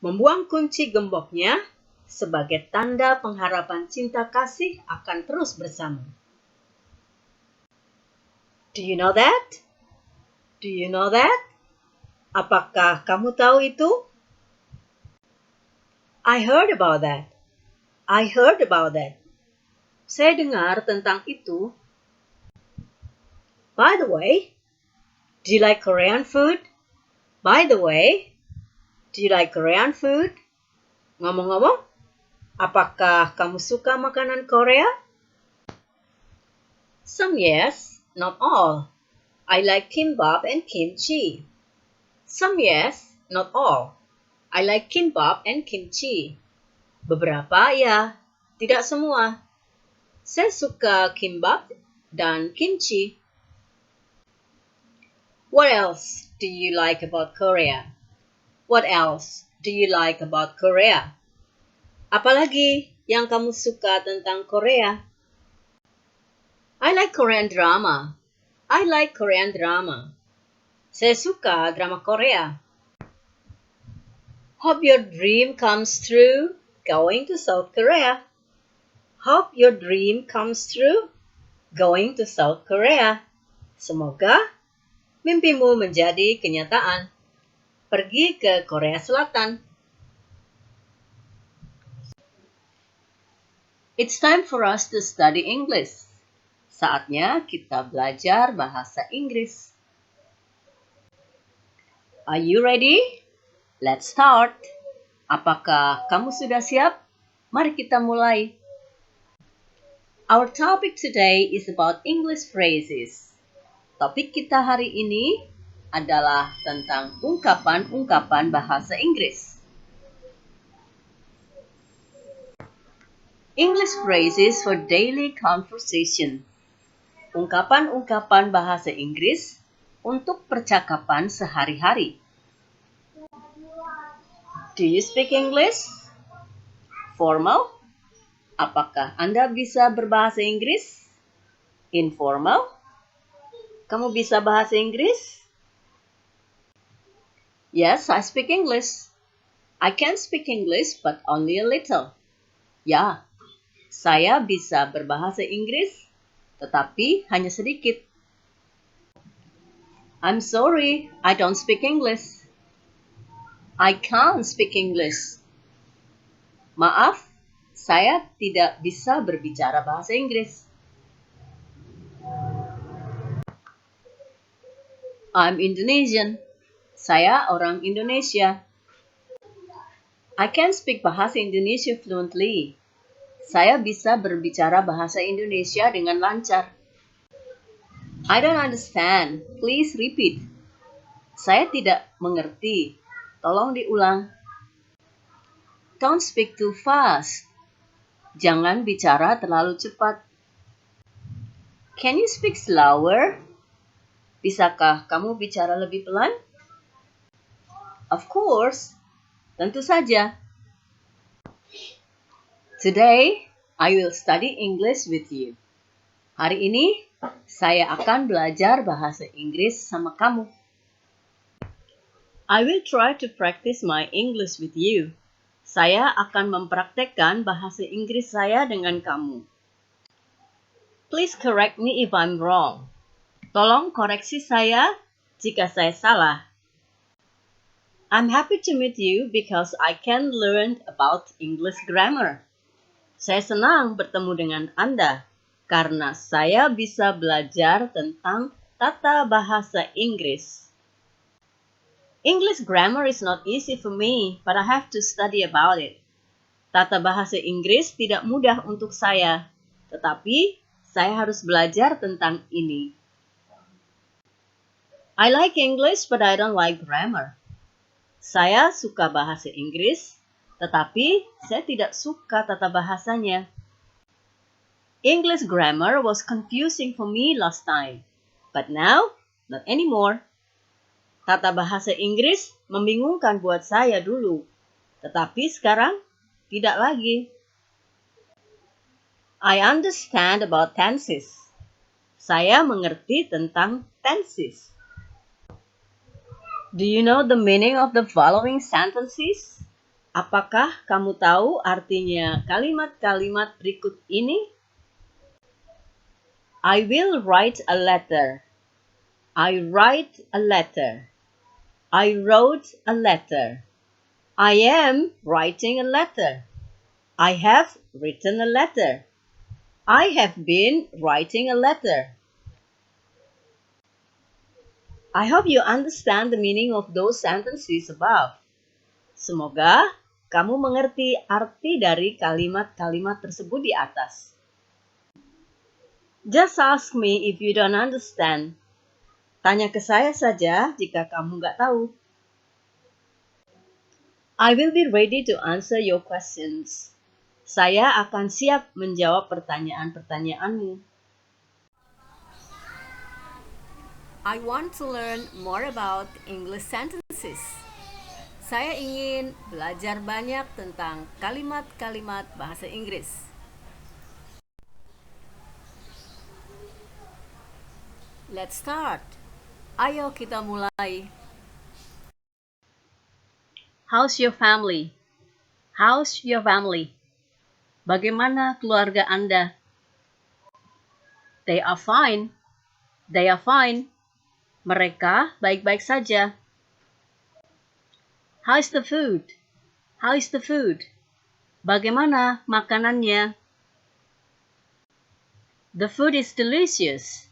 Speaker 2: membuang kunci gemboknya sebagai tanda pengharapan cinta kasih akan terus bersama. Do you know that? Do you know that? Apakah kamu tahu itu? I heard about that. I heard about that. Saya dengar tentang itu. By the way, do you like Korean food? By the way, do you like Korean food? Ngomong-ngomong, apakah kamu suka makanan Korea? Some yes, not all. I like kimbap and kimchi. Some yes, not all. I like kimbap and kimchi. Beberapa ya, tidak semua. Saya suka kimbap dan kimchi. What else do you like about Korea? What else do you like about Korea? Apalagi yang kamu suka tentang Korea? I like Korean drama. I like Korean drama. Saya suka drama Korea. Hope your dream comes true going to South Korea. Hope your dream comes true going to South Korea. Semoga mimpimu menjadi kenyataan. Pergi ke Korea Selatan. It's time for us to study English. Saatnya kita belajar bahasa Inggris. Are you ready? Let's start. Apakah kamu sudah siap? Mari kita mulai. Our topic today is about English phrases. Topik kita hari ini adalah tentang ungkapan-ungkapan bahasa Inggris. English phrases for daily conversation. Ungkapan-ungkapan bahasa Inggris untuk percakapan sehari-hari. Do you speak English? Formal? Apakah Anda bisa berbahasa Inggris? Informal? Kamu bisa bahasa Inggris? Yes, I speak English. I can speak English, but only a little. Ya, saya bisa berbahasa Inggris, tetapi hanya sedikit. I'm sorry, I don't speak English. I can't speak English. Maaf, saya tidak bisa berbicara bahasa Inggris. I'm Indonesian. Saya orang Indonesia. I can speak bahasa Indonesia fluently. Saya bisa berbicara bahasa Indonesia dengan lancar. I don't understand. Please repeat. Saya tidak mengerti. Tolong diulang. Don't speak too fast. Jangan bicara terlalu cepat. Can you speak slower? Bisakah kamu bicara lebih pelan? Of course. Tentu saja. Today, I will study English with you. Hari ini, saya akan belajar bahasa Inggris sama kamu. I will try to practice my English with you. Saya akan mempraktekkan bahasa Inggris saya dengan kamu. Please correct me if I'm wrong. Tolong koreksi saya jika saya salah. I'm happy to meet you because I can learn about English grammar. Saya senang bertemu dengan Anda karena saya bisa belajar tentang tata bahasa Inggris. English grammar is not easy for me, but I have to study about it. Tata bahasa Inggris tidak mudah untuk saya, tetapi saya harus belajar tentang ini. I like English, but I don't like grammar. Saya suka bahasa Inggris, tetapi saya tidak suka tata bahasanya. English grammar was confusing for me last time, but now, not anymore. Tata bahasa Inggris membingungkan buat saya dulu, tetapi sekarang tidak lagi. I understand about tenses. Saya mengerti tentang tenses. Do you know the meaning of the following sentences? Apakah kamu tahu artinya kalimat-kalimat berikut ini? I will write a letter. I write a letter. I wrote a letter. I am writing a letter. I have written a letter. I have been writing a letter. I hope you understand the meaning of those sentences above. Semoga kamu mengerti arti dari kalimat-kalimat tersebut di atas. Just ask me if you don't understand. Tanya ke saya saja jika kamu nggak tahu. I will be ready to answer your questions. Saya akan siap menjawab pertanyaan-pertanyaanmu.
Speaker 1: I want to learn more about English sentences. Saya ingin belajar banyak tentang kalimat-kalimat bahasa Inggris. Let's start. Ayo kita mulai.
Speaker 2: How's your family? How's your family? Bagaimana keluarga Anda? They are fine. They are fine. Mereka baik-baik saja. How is the food? How is the food? Bagaimana makanannya? The food is delicious.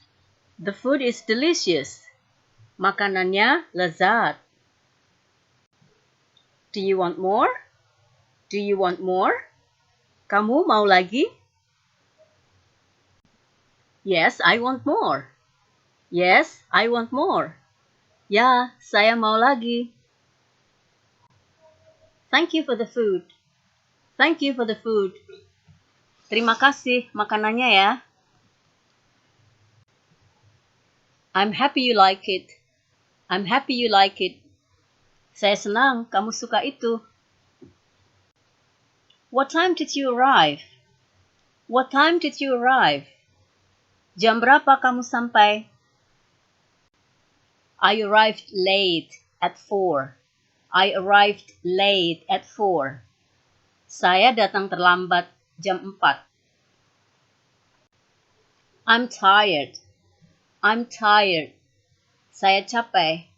Speaker 2: The food is delicious. Makanannya lezat. Do you want more? Do you want more? Kamu mau lagi? Yes, I want more. Yes, I want more. Ya, saya mau lagi. Thank you for the food. Thank you for the food. Terima kasih makanannya ya. I'm happy you like it. I'm happy you like it. Saya senang kamu suka itu. What time did you arrive? What time did you arrive? Jam berapa kamu sampai? I arrived late at 4. I arrived late at 4. Saya datang terlambat jam 4. I'm tired. I'm tired. Saya capek.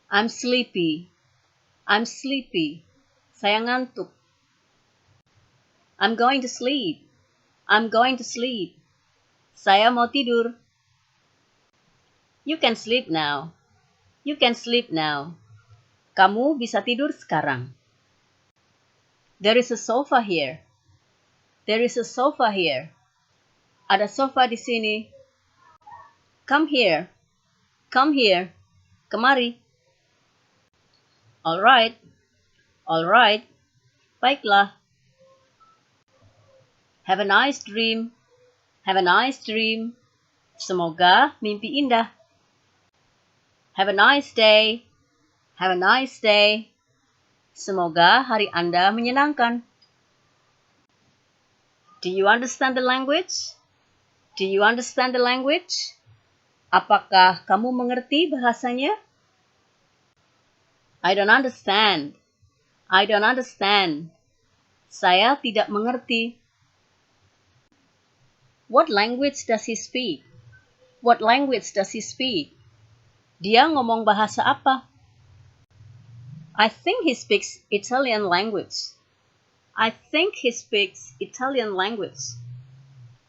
Speaker 2: I'm sleepy. I'm sleepy. Saya ngantuk. I'm going to sleep. I'm going to sleep. Saya mau tidur. You can sleep now. You can sleep now. Kamu bisa tidur sekarang. There is a sofa here. There is a sofa here. Ada sofa di sini. Come here. Come here. Kemari. All right. All right. Baiklah. Have a nice dream. Have a nice dream. Semoga mimpi indah. Have a nice day. Have a nice day. Semoga hari Anda menyenangkan. Do you understand the language? Do you understand the language? Apakah kamu mengerti bahasanya? I don't understand. I don't understand. Saya tidak mengerti. What language does he speak? What language does he speak? Dia ngomong bahasa apa? I think he speaks Italian language. I think he speaks Italian language.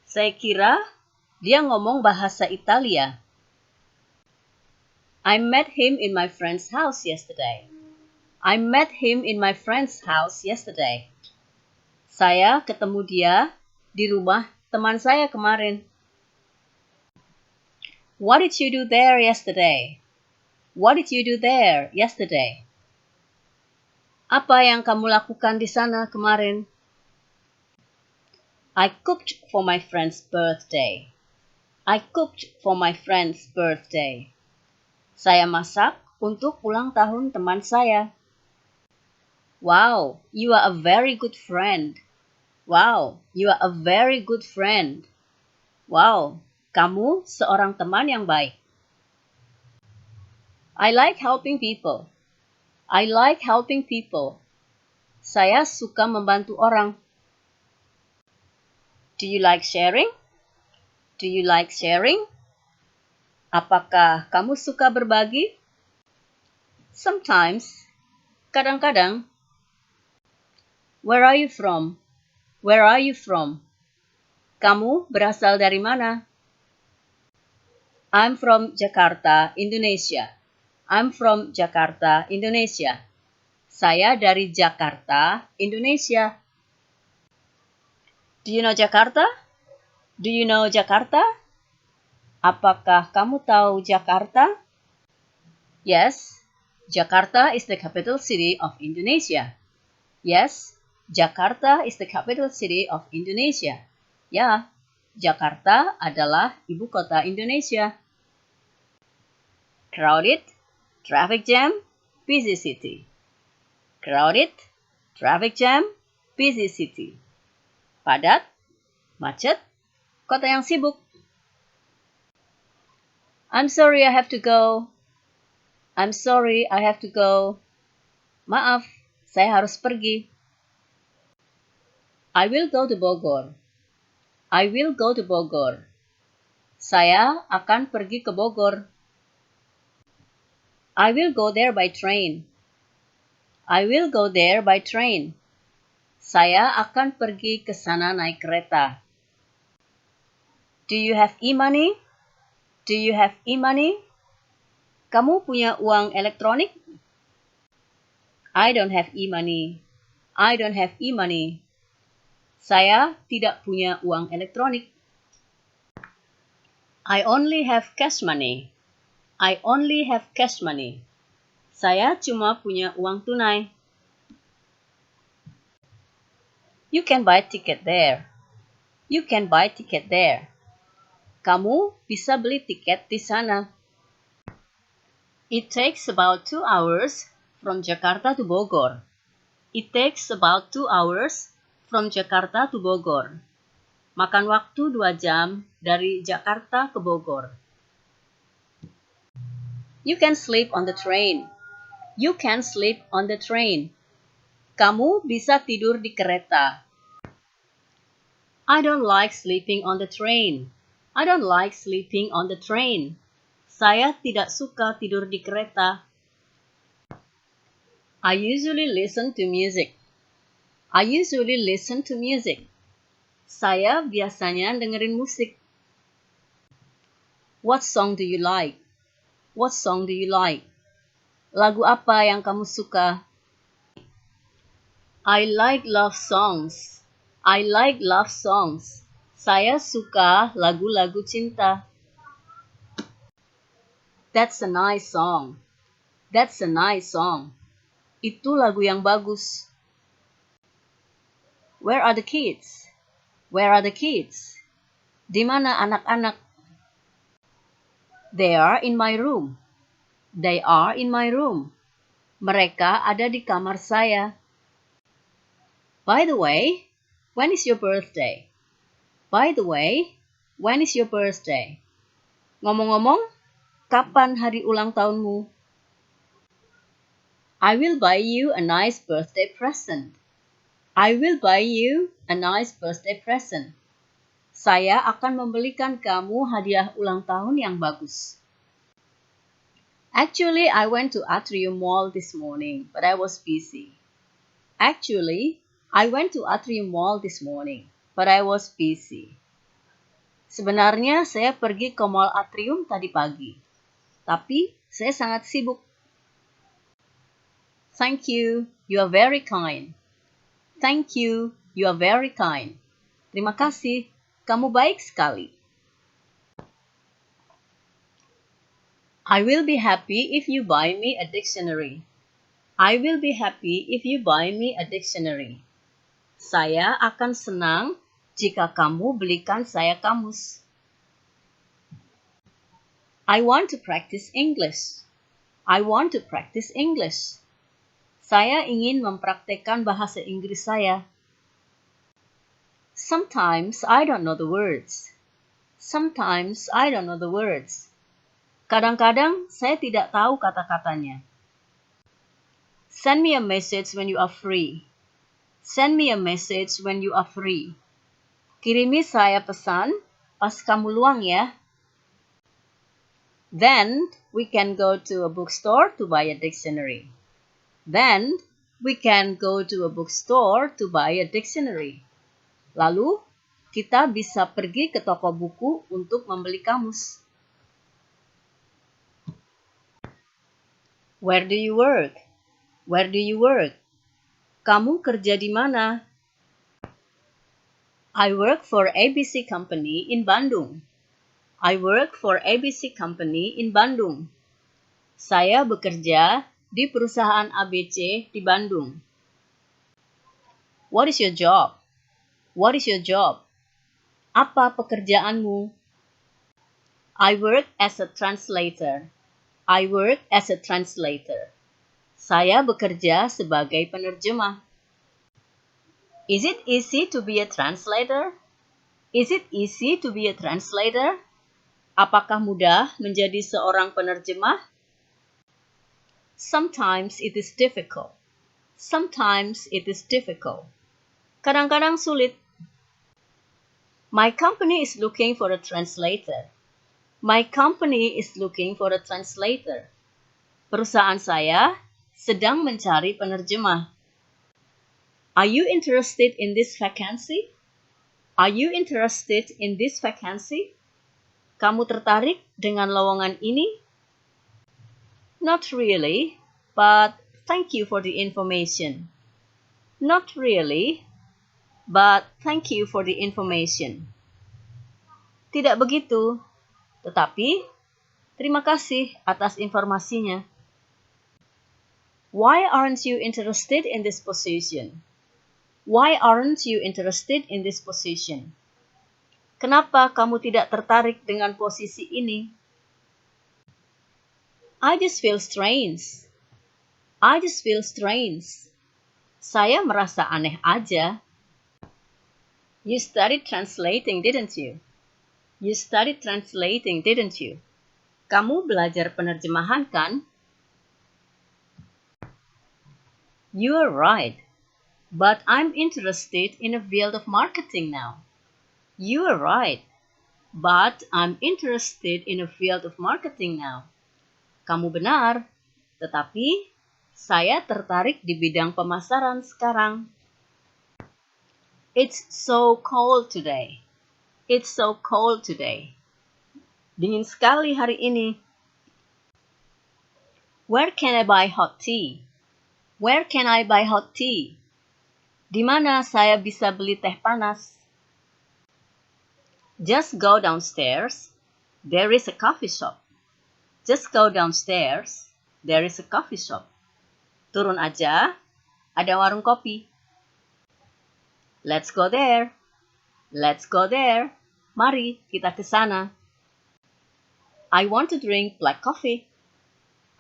Speaker 2: Saya kira dia ngomong bahasa Italia. I met him in my friend's house yesterday. I met him in my friend's house yesterday. Saya ketemu dia di rumah teman saya kemarin. What did you do there yesterday? What did you do there yesterday? Apa yang kamu lakukan di sana kemarin? I cooked for my friend's birthday. I cooked for my friend's birthday. Saya masak untuk ulang tahun teman saya. Wow, you are a very good friend. Wow, you are a very good friend. Wow, kamu seorang teman yang baik. I like helping people. I like helping people. Saya suka membantu orang. Do you like sharing? Do you like sharing? Apakah kamu suka berbagi? Sometimes. Kadang-kadang. Where are you from? Where are you from? Kamu berasal dari mana? I'm from Jakarta, Indonesia. I'm from Jakarta, Indonesia. Saya dari Jakarta, Indonesia. Do you know Jakarta? Do you know Jakarta? Apakah kamu tahu Jakarta? Yes, Jakarta is the capital city of Indonesia. Yes, Jakarta is the capital city of Indonesia. Ya, Jakarta adalah ibu kota Indonesia. Crowded, traffic jam, busy city. Crowded, traffic jam, busy city. Padat, macet, kota yang sibuk. I'm sorry I have to go. I'm sorry I have to go. Maaf, saya harus pergi. I will go to Bogor. I will go to Bogor. Saya akan pergi ke Bogor. I will go there by train. I will go there by train. Saya akan pergi ke sana naik kereta. Do you have e-money? Do you have e-money? Kamu punya uang elektronik? I don't have e-money. I don't have e-money. Saya tidak punya uang elektronik. I only have cash money. I only have cash money. Saya cuma punya uang tunai. You can buy ticket there. You can buy ticket there. Kamu bisa beli tiket di sana. It takes about 2 hours from Jakarta to Bogor. It takes about 2 hours from Jakarta to Bogor. Makan waktu 2 jam dari Jakarta ke Bogor. You can sleep on the train. You can sleep on the train. Kamu bisa tidur di kereta. I don't like sleeping on the train. I don't like sleeping on the train. Saya tidak suka tidur di kereta. I usually listen to music. I usually listen to music. Saya biasanya dengerin musik. What song do you like? What song do you like? Lagu apa yang kamu suka? I like love songs. I like love songs. Saya suka lagu-lagu cinta. That's a nice song. That's a nice song. Itu lagu yang bagus. Where are the kids? Where are the kids? Di mana anak-anak? They are in my room. They are in my room. Mereka ada di kamar saya. By the way, when is your birthday? By the way, when is your birthday? Ngomong-ngomong, kapan hari ulang tahunmu? I will buy you a nice birthday present. I will buy you a nice birthday present. Saya akan membelikan kamu hadiah ulang tahun yang bagus. Actually, I went to Atrium Mall this morning, but I was busy. Actually, I went to Atrium Mall this morning, but I was busy. Sebenarnya saya pergi ke Mall Atrium tadi pagi, tapi saya sangat sibuk. Thank you, you are very kind. Thank you, you are very kind. Terima kasih, kamu baik sekali. I will be happy if you buy me a dictionary. I will be happy if you buy me a dictionary. Saya akan senang jika kamu belikan saya kamus. I want to practice English. I want to practice English. Saya ingin mempraktekkan bahasa Inggris saya. Sometimes I don't know the words. Sometimes I don't know the words. Kadang-kadang saya tidak tahu kata-katanya. Send me a message when you are free. Send me a message when you are free. Kirimi saya pesan pas kamu luang ya. Then we can go to a bookstore to buy a dictionary. Then we can go to a bookstore to buy a dictionary. Lalu kita bisa pergi ke toko buku untuk membeli kamus. Where do you work? Where do you work? Kamu kerja di mana? I work for ABC Company in Bandung. I work for ABC Company in Bandung. Saya bekerja di perusahaan ABC di Bandung. What is your job? What is your job? Apa pekerjaanmu? I work as a translator. I work as a translator. Saya bekerja sebagai penerjemah. Is it easy to be a translator? Is it easy to be a translator? Apakah mudah menjadi seorang penerjemah? Sometimes it is difficult. Sometimes it is difficult. Kadang-kadang sulit. My company is looking for a translator. My company is looking for a translator. Perusahaan saya sedang mencari penerjemah. Are you interested in this vacancy? Are you interested in this vacancy? Kamu tertarik dengan lowongan ini? Not really, but thank you for the information. Not really, but thank you for the information. Tidak begitu, tetapi Terima kasih atas informasinya. Why aren't you interested in this position? Why aren't you interested in this position? Kenapa kamu tidak tertarik dengan posisi ini? I just feel strange. I just feel strange. Saya merasa aneh aja. You studied translating, didn't you? You studied translating, didn't you? Kamu belajar penerjemahan, kan? You are right. But I'm interested in a field of marketing now. You are right. But I'm interested in a field of marketing now. Kamu benar. Tetapi saya tertarik di bidang pemasaran sekarang. It's so cold today. It's so cold today. Dingin sekali hari ini. Where can I buy hot tea? Where can I buy hot tea? Di mana saya bisa beli teh panas? Just go downstairs. There is a coffee shop. Just go downstairs. There is a coffee shop. Turun aja, ada warung kopi. Let's go there. Let's go there. Mari kita ke sana. I want to drink black coffee.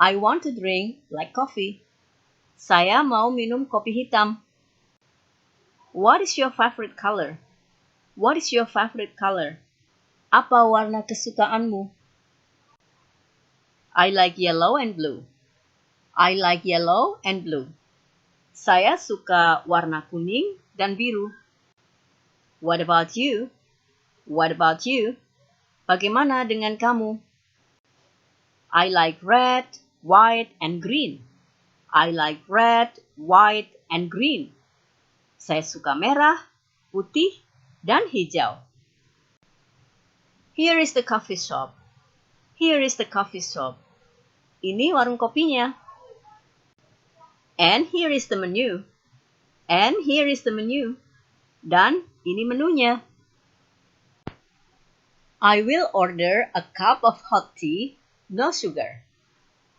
Speaker 2: I want to drink black coffee. Saya mau minum kopi hitam. What is your favorite color? What is your favorite color? Apa warna kesukaanmu? I like yellow and blue. I like yellow and blue. Saya suka warna kuning dan biru. What about you? What about you? Bagaimana dengan kamu? I like red, white, and green. I like red, white, and green. Saya suka merah, putih, dan hijau. Here is the coffee shop. Here is the coffee shop. Ini warung kopinya. And here is the menu. And here is the menu. Dan ini menunya. I will order a cup of hot tea, no sugar.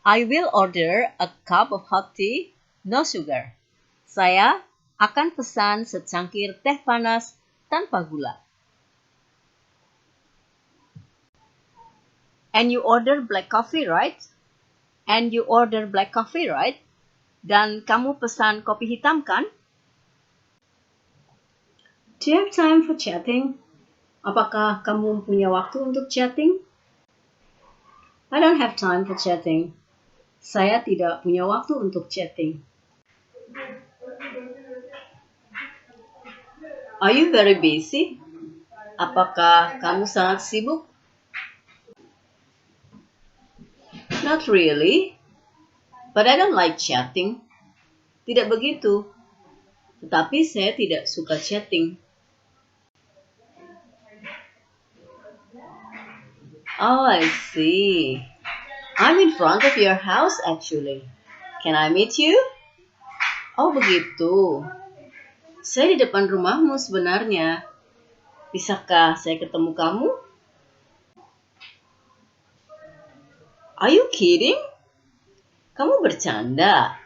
Speaker 2: I will order a cup of hot tea, no sugar. Saya akan pesan secangkir teh panas tanpa gula. And you order black coffee, right? And you order black coffee, right? Dan kamu pesan kopi hitam, kan? Do you have time for chatting? Apakah kamu punya waktu untuk chatting? I don't have time for chatting. Saya tidak punya waktu untuk chatting. Are you very busy? Apakah kamu sangat sibuk? Not really. But I don't like chatting. Tidak begitu. Tetapi saya tidak suka chatting. Oh, I see. I'm in front of your house actually. Can I meet you? Oh, begitu. Saya di depan rumahmu sebenarnya. Bisakah saya ketemu kamu? Are you kidding? Kamu bercanda.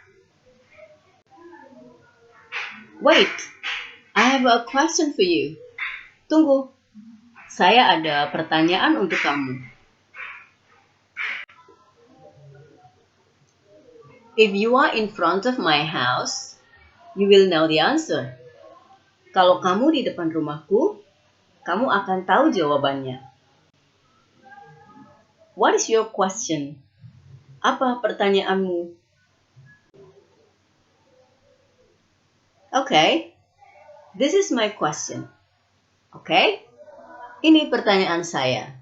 Speaker 2: Wait, I have a question for you. Tunggu, saya ada pertanyaan untuk kamu. If you are in front of my house, you will know the answer. Kalau kamu di depan rumahku, kamu akan tahu jawabannya. What is your question? Apa pertanyaanmu? Okay, this is my question. Okay, ini pertanyaan saya.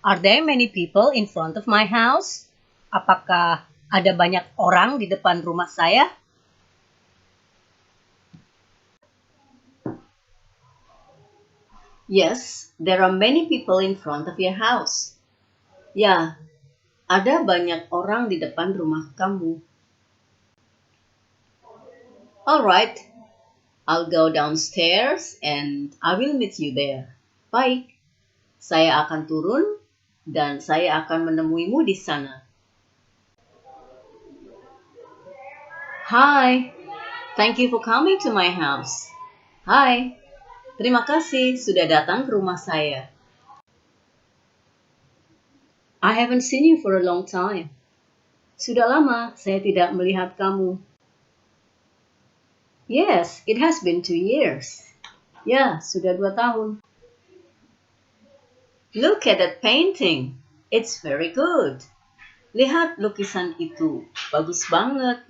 Speaker 2: Are there many people in front of my house? Apakah ada banyak orang di depan rumah saya? Yes, there are many people in front of your house. Ya, ada banyak orang di depan rumah kamu. Alright, I'll go downstairs and I will meet you there. Baik, Saya akan turun dan saya akan menemuimu di sana. Hi, thank you for coming to my house. Hai, terima kasih sudah datang ke rumah saya. I haven't seen you for a long time. Sudah lama saya tidak melihat kamu. Yes, it has been 2 years. Ya, sudah 2 tahun. Look at that painting. It's very good. Lihat lukisan itu. Bagus banget.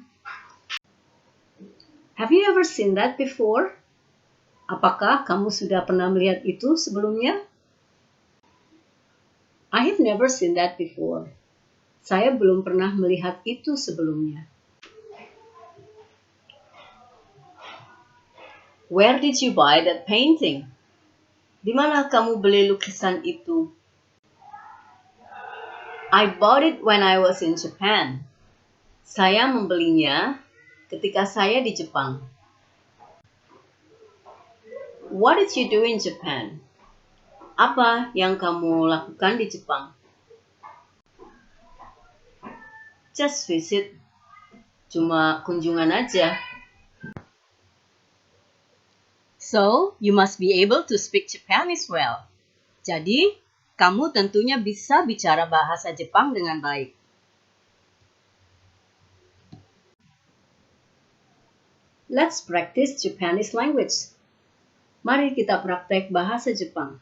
Speaker 2: Have you ever seen that before? Apakah kamu sudah pernah melihat itu sebelumnya? I have never seen that before. Saya belum pernah melihat itu sebelumnya. Where did you buy that painting? Di mana kamu beli lukisan itu? I bought it when I was in Japan. Saya membelinya ketika saya di Jepang. What did you do in Japan? Apa yang kamu lakukan di Jepang? Just visit. Cuma kunjungan aja. So, you must be able to speak Japanese well. Jadi, kamu tentunya bisa bicara bahasa Jepang dengan baik. Let's practice Japanese language. Mari kita praktek bahasa Jepang.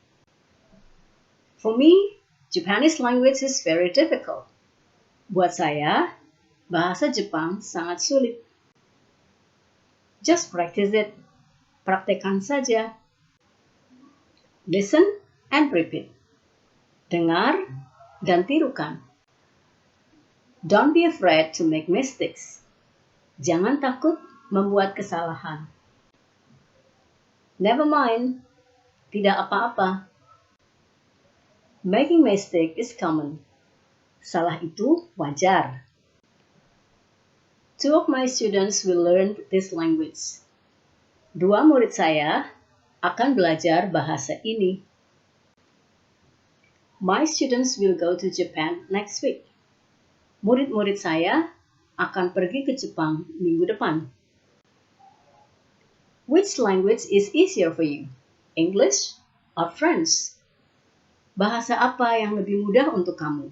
Speaker 2: For me, Japanese language is very difficult. Buat saya, bahasa Jepang sangat sulit. Just practice it. Praktekkan saja. Listen and repeat. Dengar dan tirukan. Don't be afraid to make mistakes. Jangan takut membuat kesalahan. Never mind. Tidak apa-apa. Making mistake is common. Salah itu wajar. 2 of my students will learn this language. 2 murid saya akan belajar bahasa ini. My students will go to Japan next week. Murid-murid saya akan pergi ke Jepang minggu depan. Which language is easier for you? English or French? Bahasa apa yang lebih mudah untuk kamu?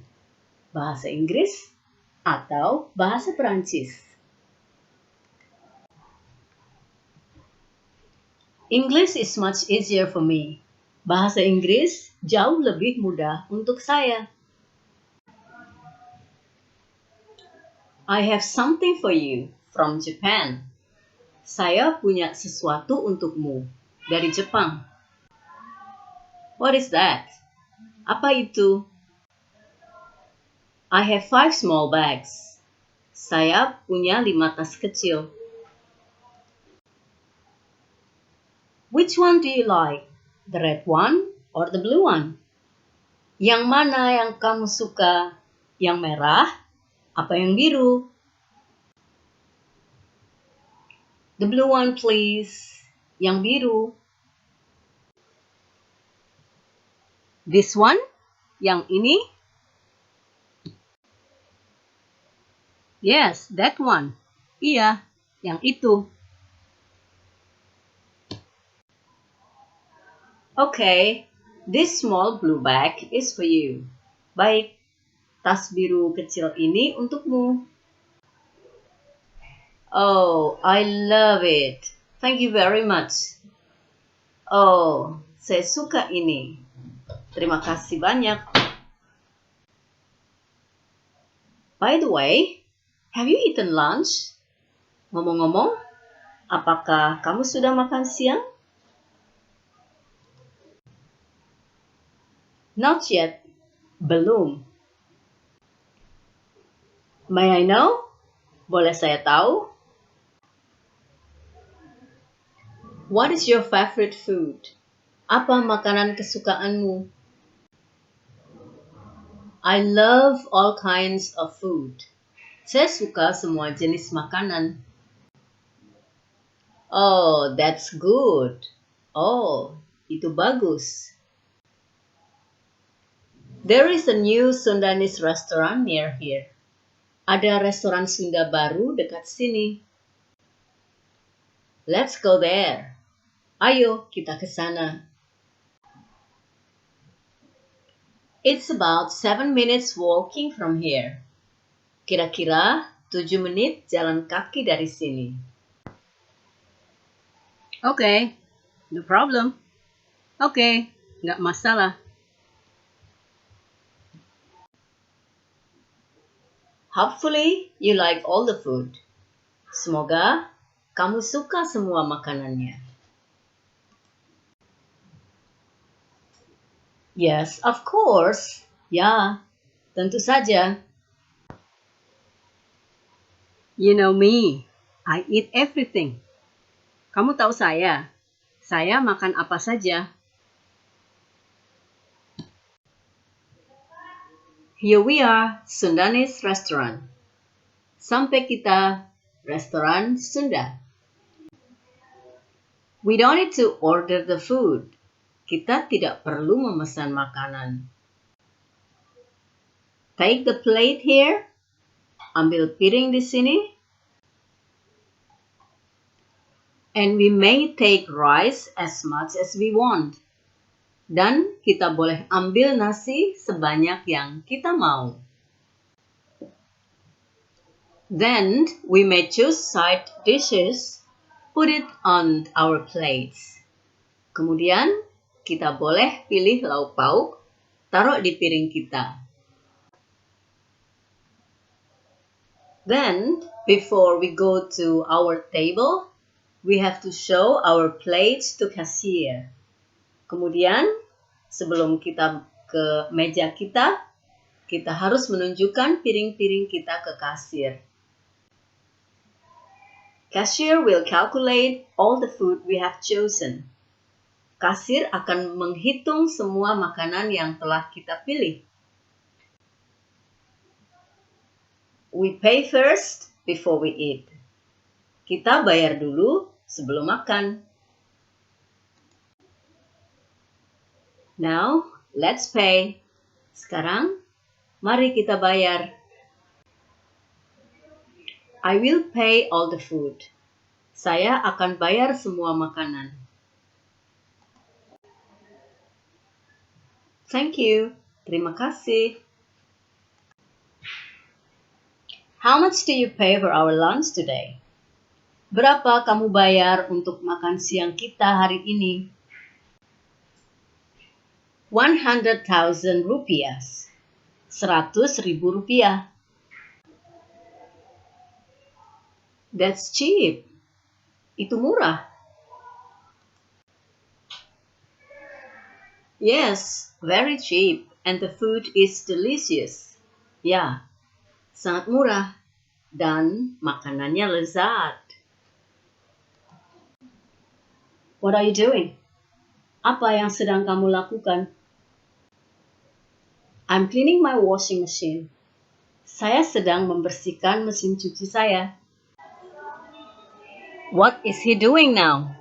Speaker 2: Bahasa Inggris atau bahasa Perancis? English is much easier for me. Bahasa Inggris jauh lebih mudah untuk saya. I have something for you from Japan. Saya punya sesuatu untukmu dari Jepang. What is that? Apa itu? I have 5 small bags. Saya punya 5 tas kecil. Which one do you like? The red one or the blue one? Yang mana yang kamu suka? Yang merah? Apa yang biru? The blue one, please. Yang biru. This one? Yang ini? Yes, that one. Iya, yang itu. Okay, this small blue bag is for you. Baik, tas biru kecil ini untukmu. Oh, I love it. Thank you very much. Oh, saya suka ini. Terima kasih banyak. By the way, have you eaten lunch? Ngomong-ngomong, apakah kamu sudah makan siang? Not yet. Belum. May I know? Boleh saya tahu? What is your favorite food? Apa makanan kesukaanmu? I love all kinds of food. Saya suka semua jenis makanan. Oh, that's good. Oh, itu bagus. There is a new Sundanese restaurant near here. Ada restoran Sunda baru dekat sini. Let's go there. Ayo kita ke sana. It's about 7 minutes walking from here. Kira-kira 7 menit jalan kaki dari sini. Okay, no problem. Okay, nggak masalah. Hopefully, you like all the food. Semoga kamu suka semua makanannya. Yes, of course. Ya, tentu saja. You know me, I eat everything. Kamu tahu saya makan apa saja. Here we are, Sundanese restaurant. Sampai kita restoran Sunda. We don't need to order the food. Kita tidak perlu memesan makanan. Take the plate here. Ambil piring di sini. And we may take rice as much as we want. Dan kita boleh ambil nasi sebanyak yang kita mau. Then we may choose side dishes, put it on our plates. Kemudian kita boleh pilih lauk pauk, taruh di piring kita. Then, before we go to our table, we have to show our plates to cashier. Kemudian, sebelum kita ke meja kita harus menunjukkan piring-piring kita ke kasir. Cashier will calculate all the food we have chosen. Kasir akan menghitung semua makanan yang telah kita pilih. We pay first before we eat. Kita bayar dulu sebelum makan. Now, let's pay. Sekarang, mari kita bayar. I will pay all the food. Saya akan bayar semua makanan. Thank you. Terima kasih. How much do you pay for our lunch today? Berapa kamu bayar untuk makan siang kita hari ini? 100,000 rupiah. 100.000 rupiah. That's cheap. Itu murah. Yes, very cheap. And the food is delicious. Ya, sangat murah. Dan makanannya lezat. What are you doing? Apa yang sedang kamu lakukan? I'm cleaning my washing machine. Saya sedang membersihkan mesin cuci saya. What is he doing now?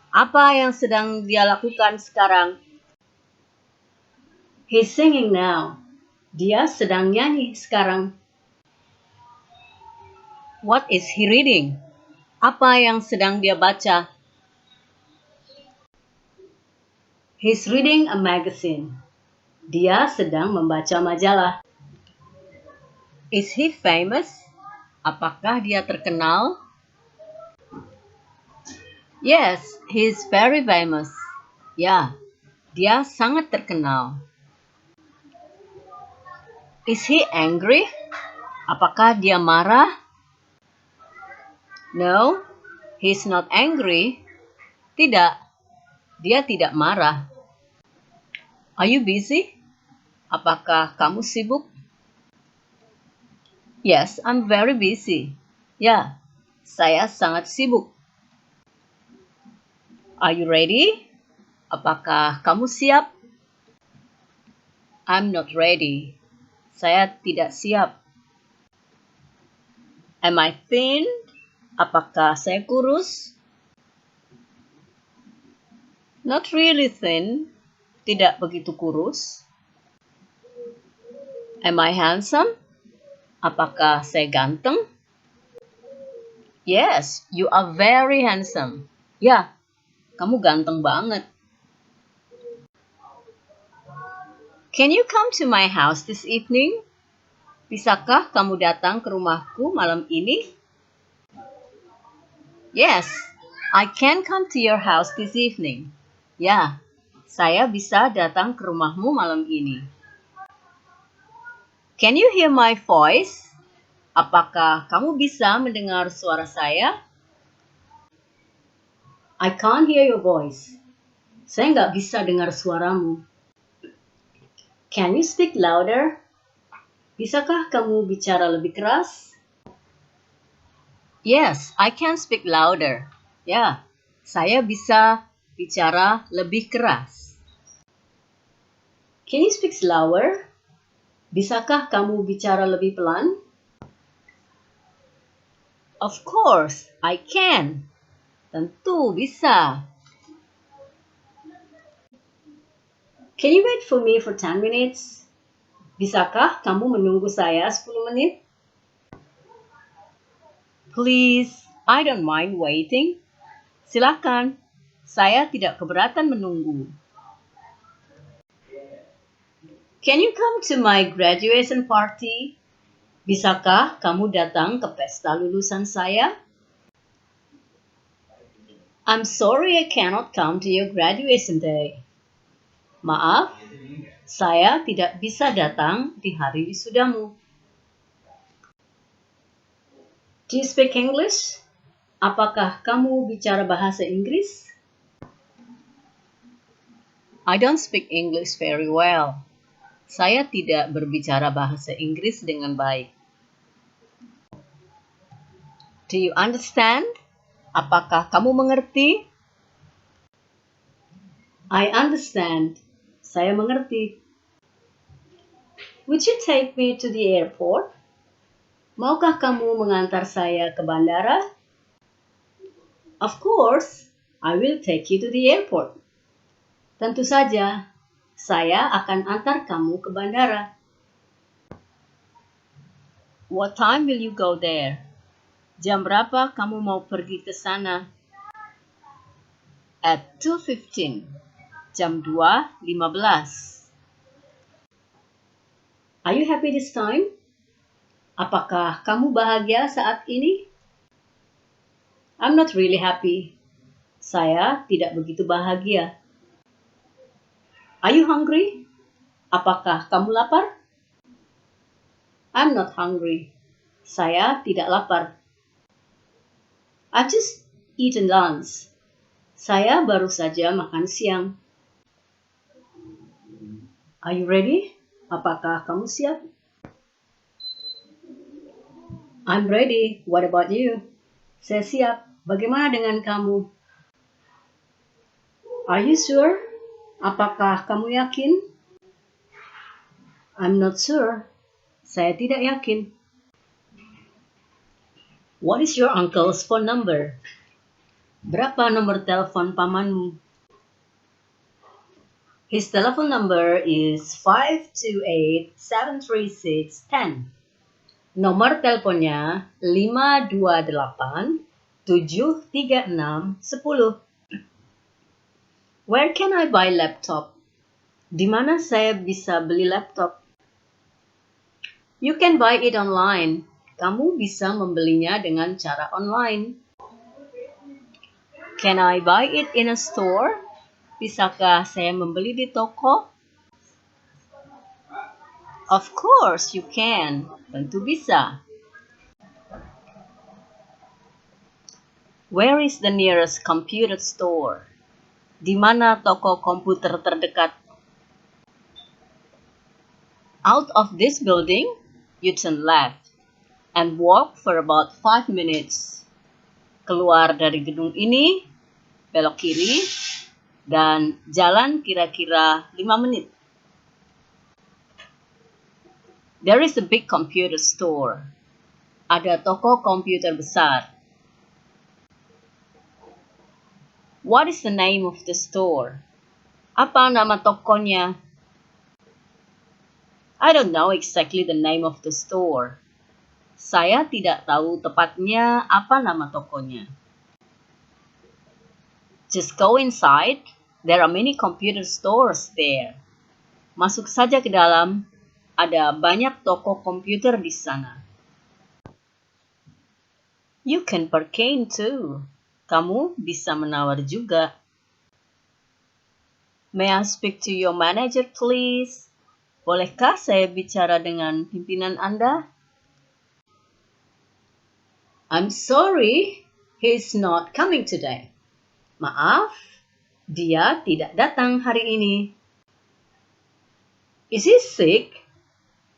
Speaker 2: Apa yang sedang dia lakukan sekarang? He's singing now. Dia sedang nyanyi sekarang. What is he reading? Apa yang sedang dia baca? He's reading a magazine. Dia sedang membaca majalah. Is he famous? Apakah dia terkenal? Yes, he's very famous. Ya, dia sangat terkenal. Is he angry? Apakah dia marah? No, he's not angry. Tidak, dia tidak marah. Are you busy? Apakah kamu sibuk? Yes, I'm very busy. Ya, saya sangat sibuk. Are you ready? Apakah kamu siap? I'm not ready. Saya tidak siap. Am I thin? Apakah saya kurus? Not really thin. Tidak begitu kurus. Am I handsome? Apakah saya ganteng? Yes, you are very handsome. Ya, kamu ganteng banget. Can you come to my house this evening? Bisakah kamu datang ke rumahku malam ini? Yes, I can come to your house this evening. Ya, saya bisa datang ke rumahmu malam ini. Can you hear my voice? Apakah kamu bisa mendengar suara saya? I can't hear your voice. Saya nggak bisa dengar suaramu. Can you speak louder? Bisakah kamu bicara lebih keras? Yes, I can speak louder. Ya, saya bisa bicara lebih keras. Can you speak slower? Bisakah kamu bicara lebih pelan? Of course, I can. Tentu bisa. Can you wait for me for 10 minutes? Bisakah kamu menunggu saya 10 menit? Please, I don't mind waiting. Silakan, saya tidak keberatan menunggu. Can you come to my graduation party? Bisakah kamu datang ke pesta lulusan saya? I'm sorry I cannot come to your graduation day. Maaf, saya tidak bisa datang di hari wisudamu. Do you speak English? Apakah kamu bicara bahasa Inggris? I don't speak English very well. Saya tidak berbicara bahasa Inggris dengan baik. Do you understand? Apakah kamu mengerti? I understand. Saya mengerti. Would you take me to the airport? Maukah kamu mengantar saya ke bandara? Of course, I will take you to the airport. Tentu saja, saya akan antar kamu ke bandara. What time will you go there? Jam berapa kamu mau pergi ke sana? At 2:15. Jam 2:15. Are you happy this time? Apakah kamu bahagia saat ini? I'm not really happy. Saya tidak begitu bahagia. Are you hungry? Apakah kamu lapar? I'm not hungry. Saya tidak lapar. I've just eaten lunch. Saya baru saja makan siang. Are you ready? Apakah kamu siap? I'm ready. What about you? Saya siap. Bagaimana dengan kamu? Are you sure? Apakah kamu yakin? I'm not sure. Saya tidak yakin. What is your uncle's phone number? Berapa nomor telepon pamanmu? His telephone number is 528-736-10. Nomor teleponnya 528-736-10. Where can I buy laptop? Di mana saya bisa beli laptop? You can buy it online. Kamu bisa membelinya dengan cara online. Can I buy it in a store? Bisakah saya membeli di toko? Of course you can. Tentu bisa. Where is the nearest computer store? Di mana toko komputer terdekat? Out of this building, you turn left and walk for about 5 minutes. Keluar dari gedung ini, belok kiri, dan jalan kira-kira 5 menit. There is a big computer store. Ada toko komputer besar. What is the name of the store? Apa nama tokonya? I don't know exactly the name of the store. Saya tidak tahu tepatnya apa nama tokonya. Just go inside. There are many computer stores there. Masuk saja ke dalam. Ada banyak toko komputer di sana. You can bargain too. Kamu bisa menawar juga. May I speak to your manager, please? Bolehkah saya bicara dengan pimpinan Anda? I'm sorry, he's not coming today. Maaf, dia tidak datang hari ini. Is he sick?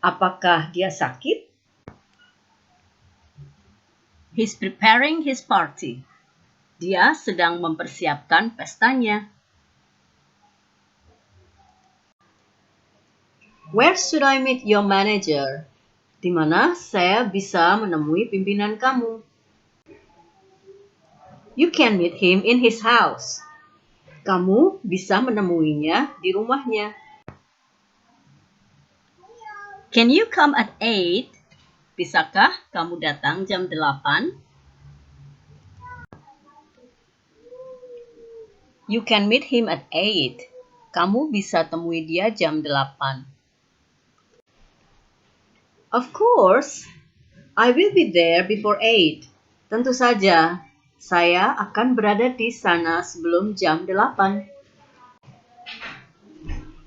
Speaker 2: Apakah dia sakit? He's preparing his party. Dia sedang mempersiapkan pestanya. Where should I meet your manager? Di mana saya bisa menemui pimpinan kamu? You can meet him in his house. Kamu bisa menemuinya di rumahnya. Can you come at 8? Bisakah kamu datang jam 8? You can meet him at 8. Kamu bisa temui dia jam 8. Of course, I will be there before 8. Tentu saja, saya akan berada di sana sebelum jam 8.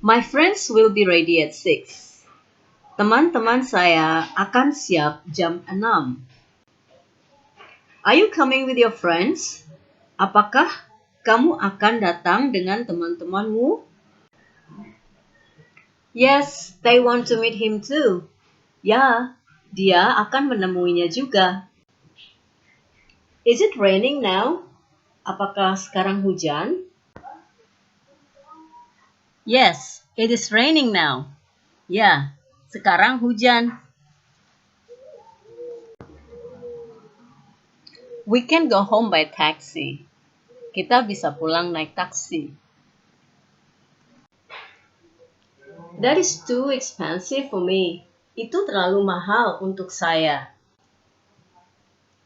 Speaker 2: My friends will be ready at 6. Teman-teman saya akan siap jam 6. Are you coming with your friends? Apakah kamu akan datang dengan teman-temanmu? Yes, they want to meet him too. Ya, dia akan menemuinya juga. Is it raining now? Apakah sekarang hujan? Yes, it is raining now. Ya, sekarang hujan. We can go home by taxi. Kita bisa pulang naik taksi. That is too expensive for me. Itu terlalu mahal untuk saya.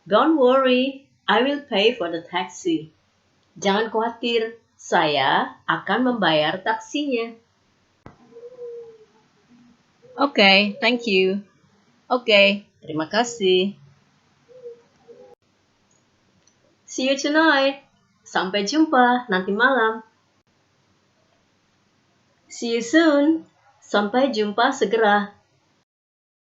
Speaker 2: Don't worry, I will pay for the taxi. Jangan khawatir, saya akan membayar taksinya. Okay, thank you. Okay, terima kasih. See you tonight. Sampai jumpa nanti malam. See you soon. Sampai jumpa segera.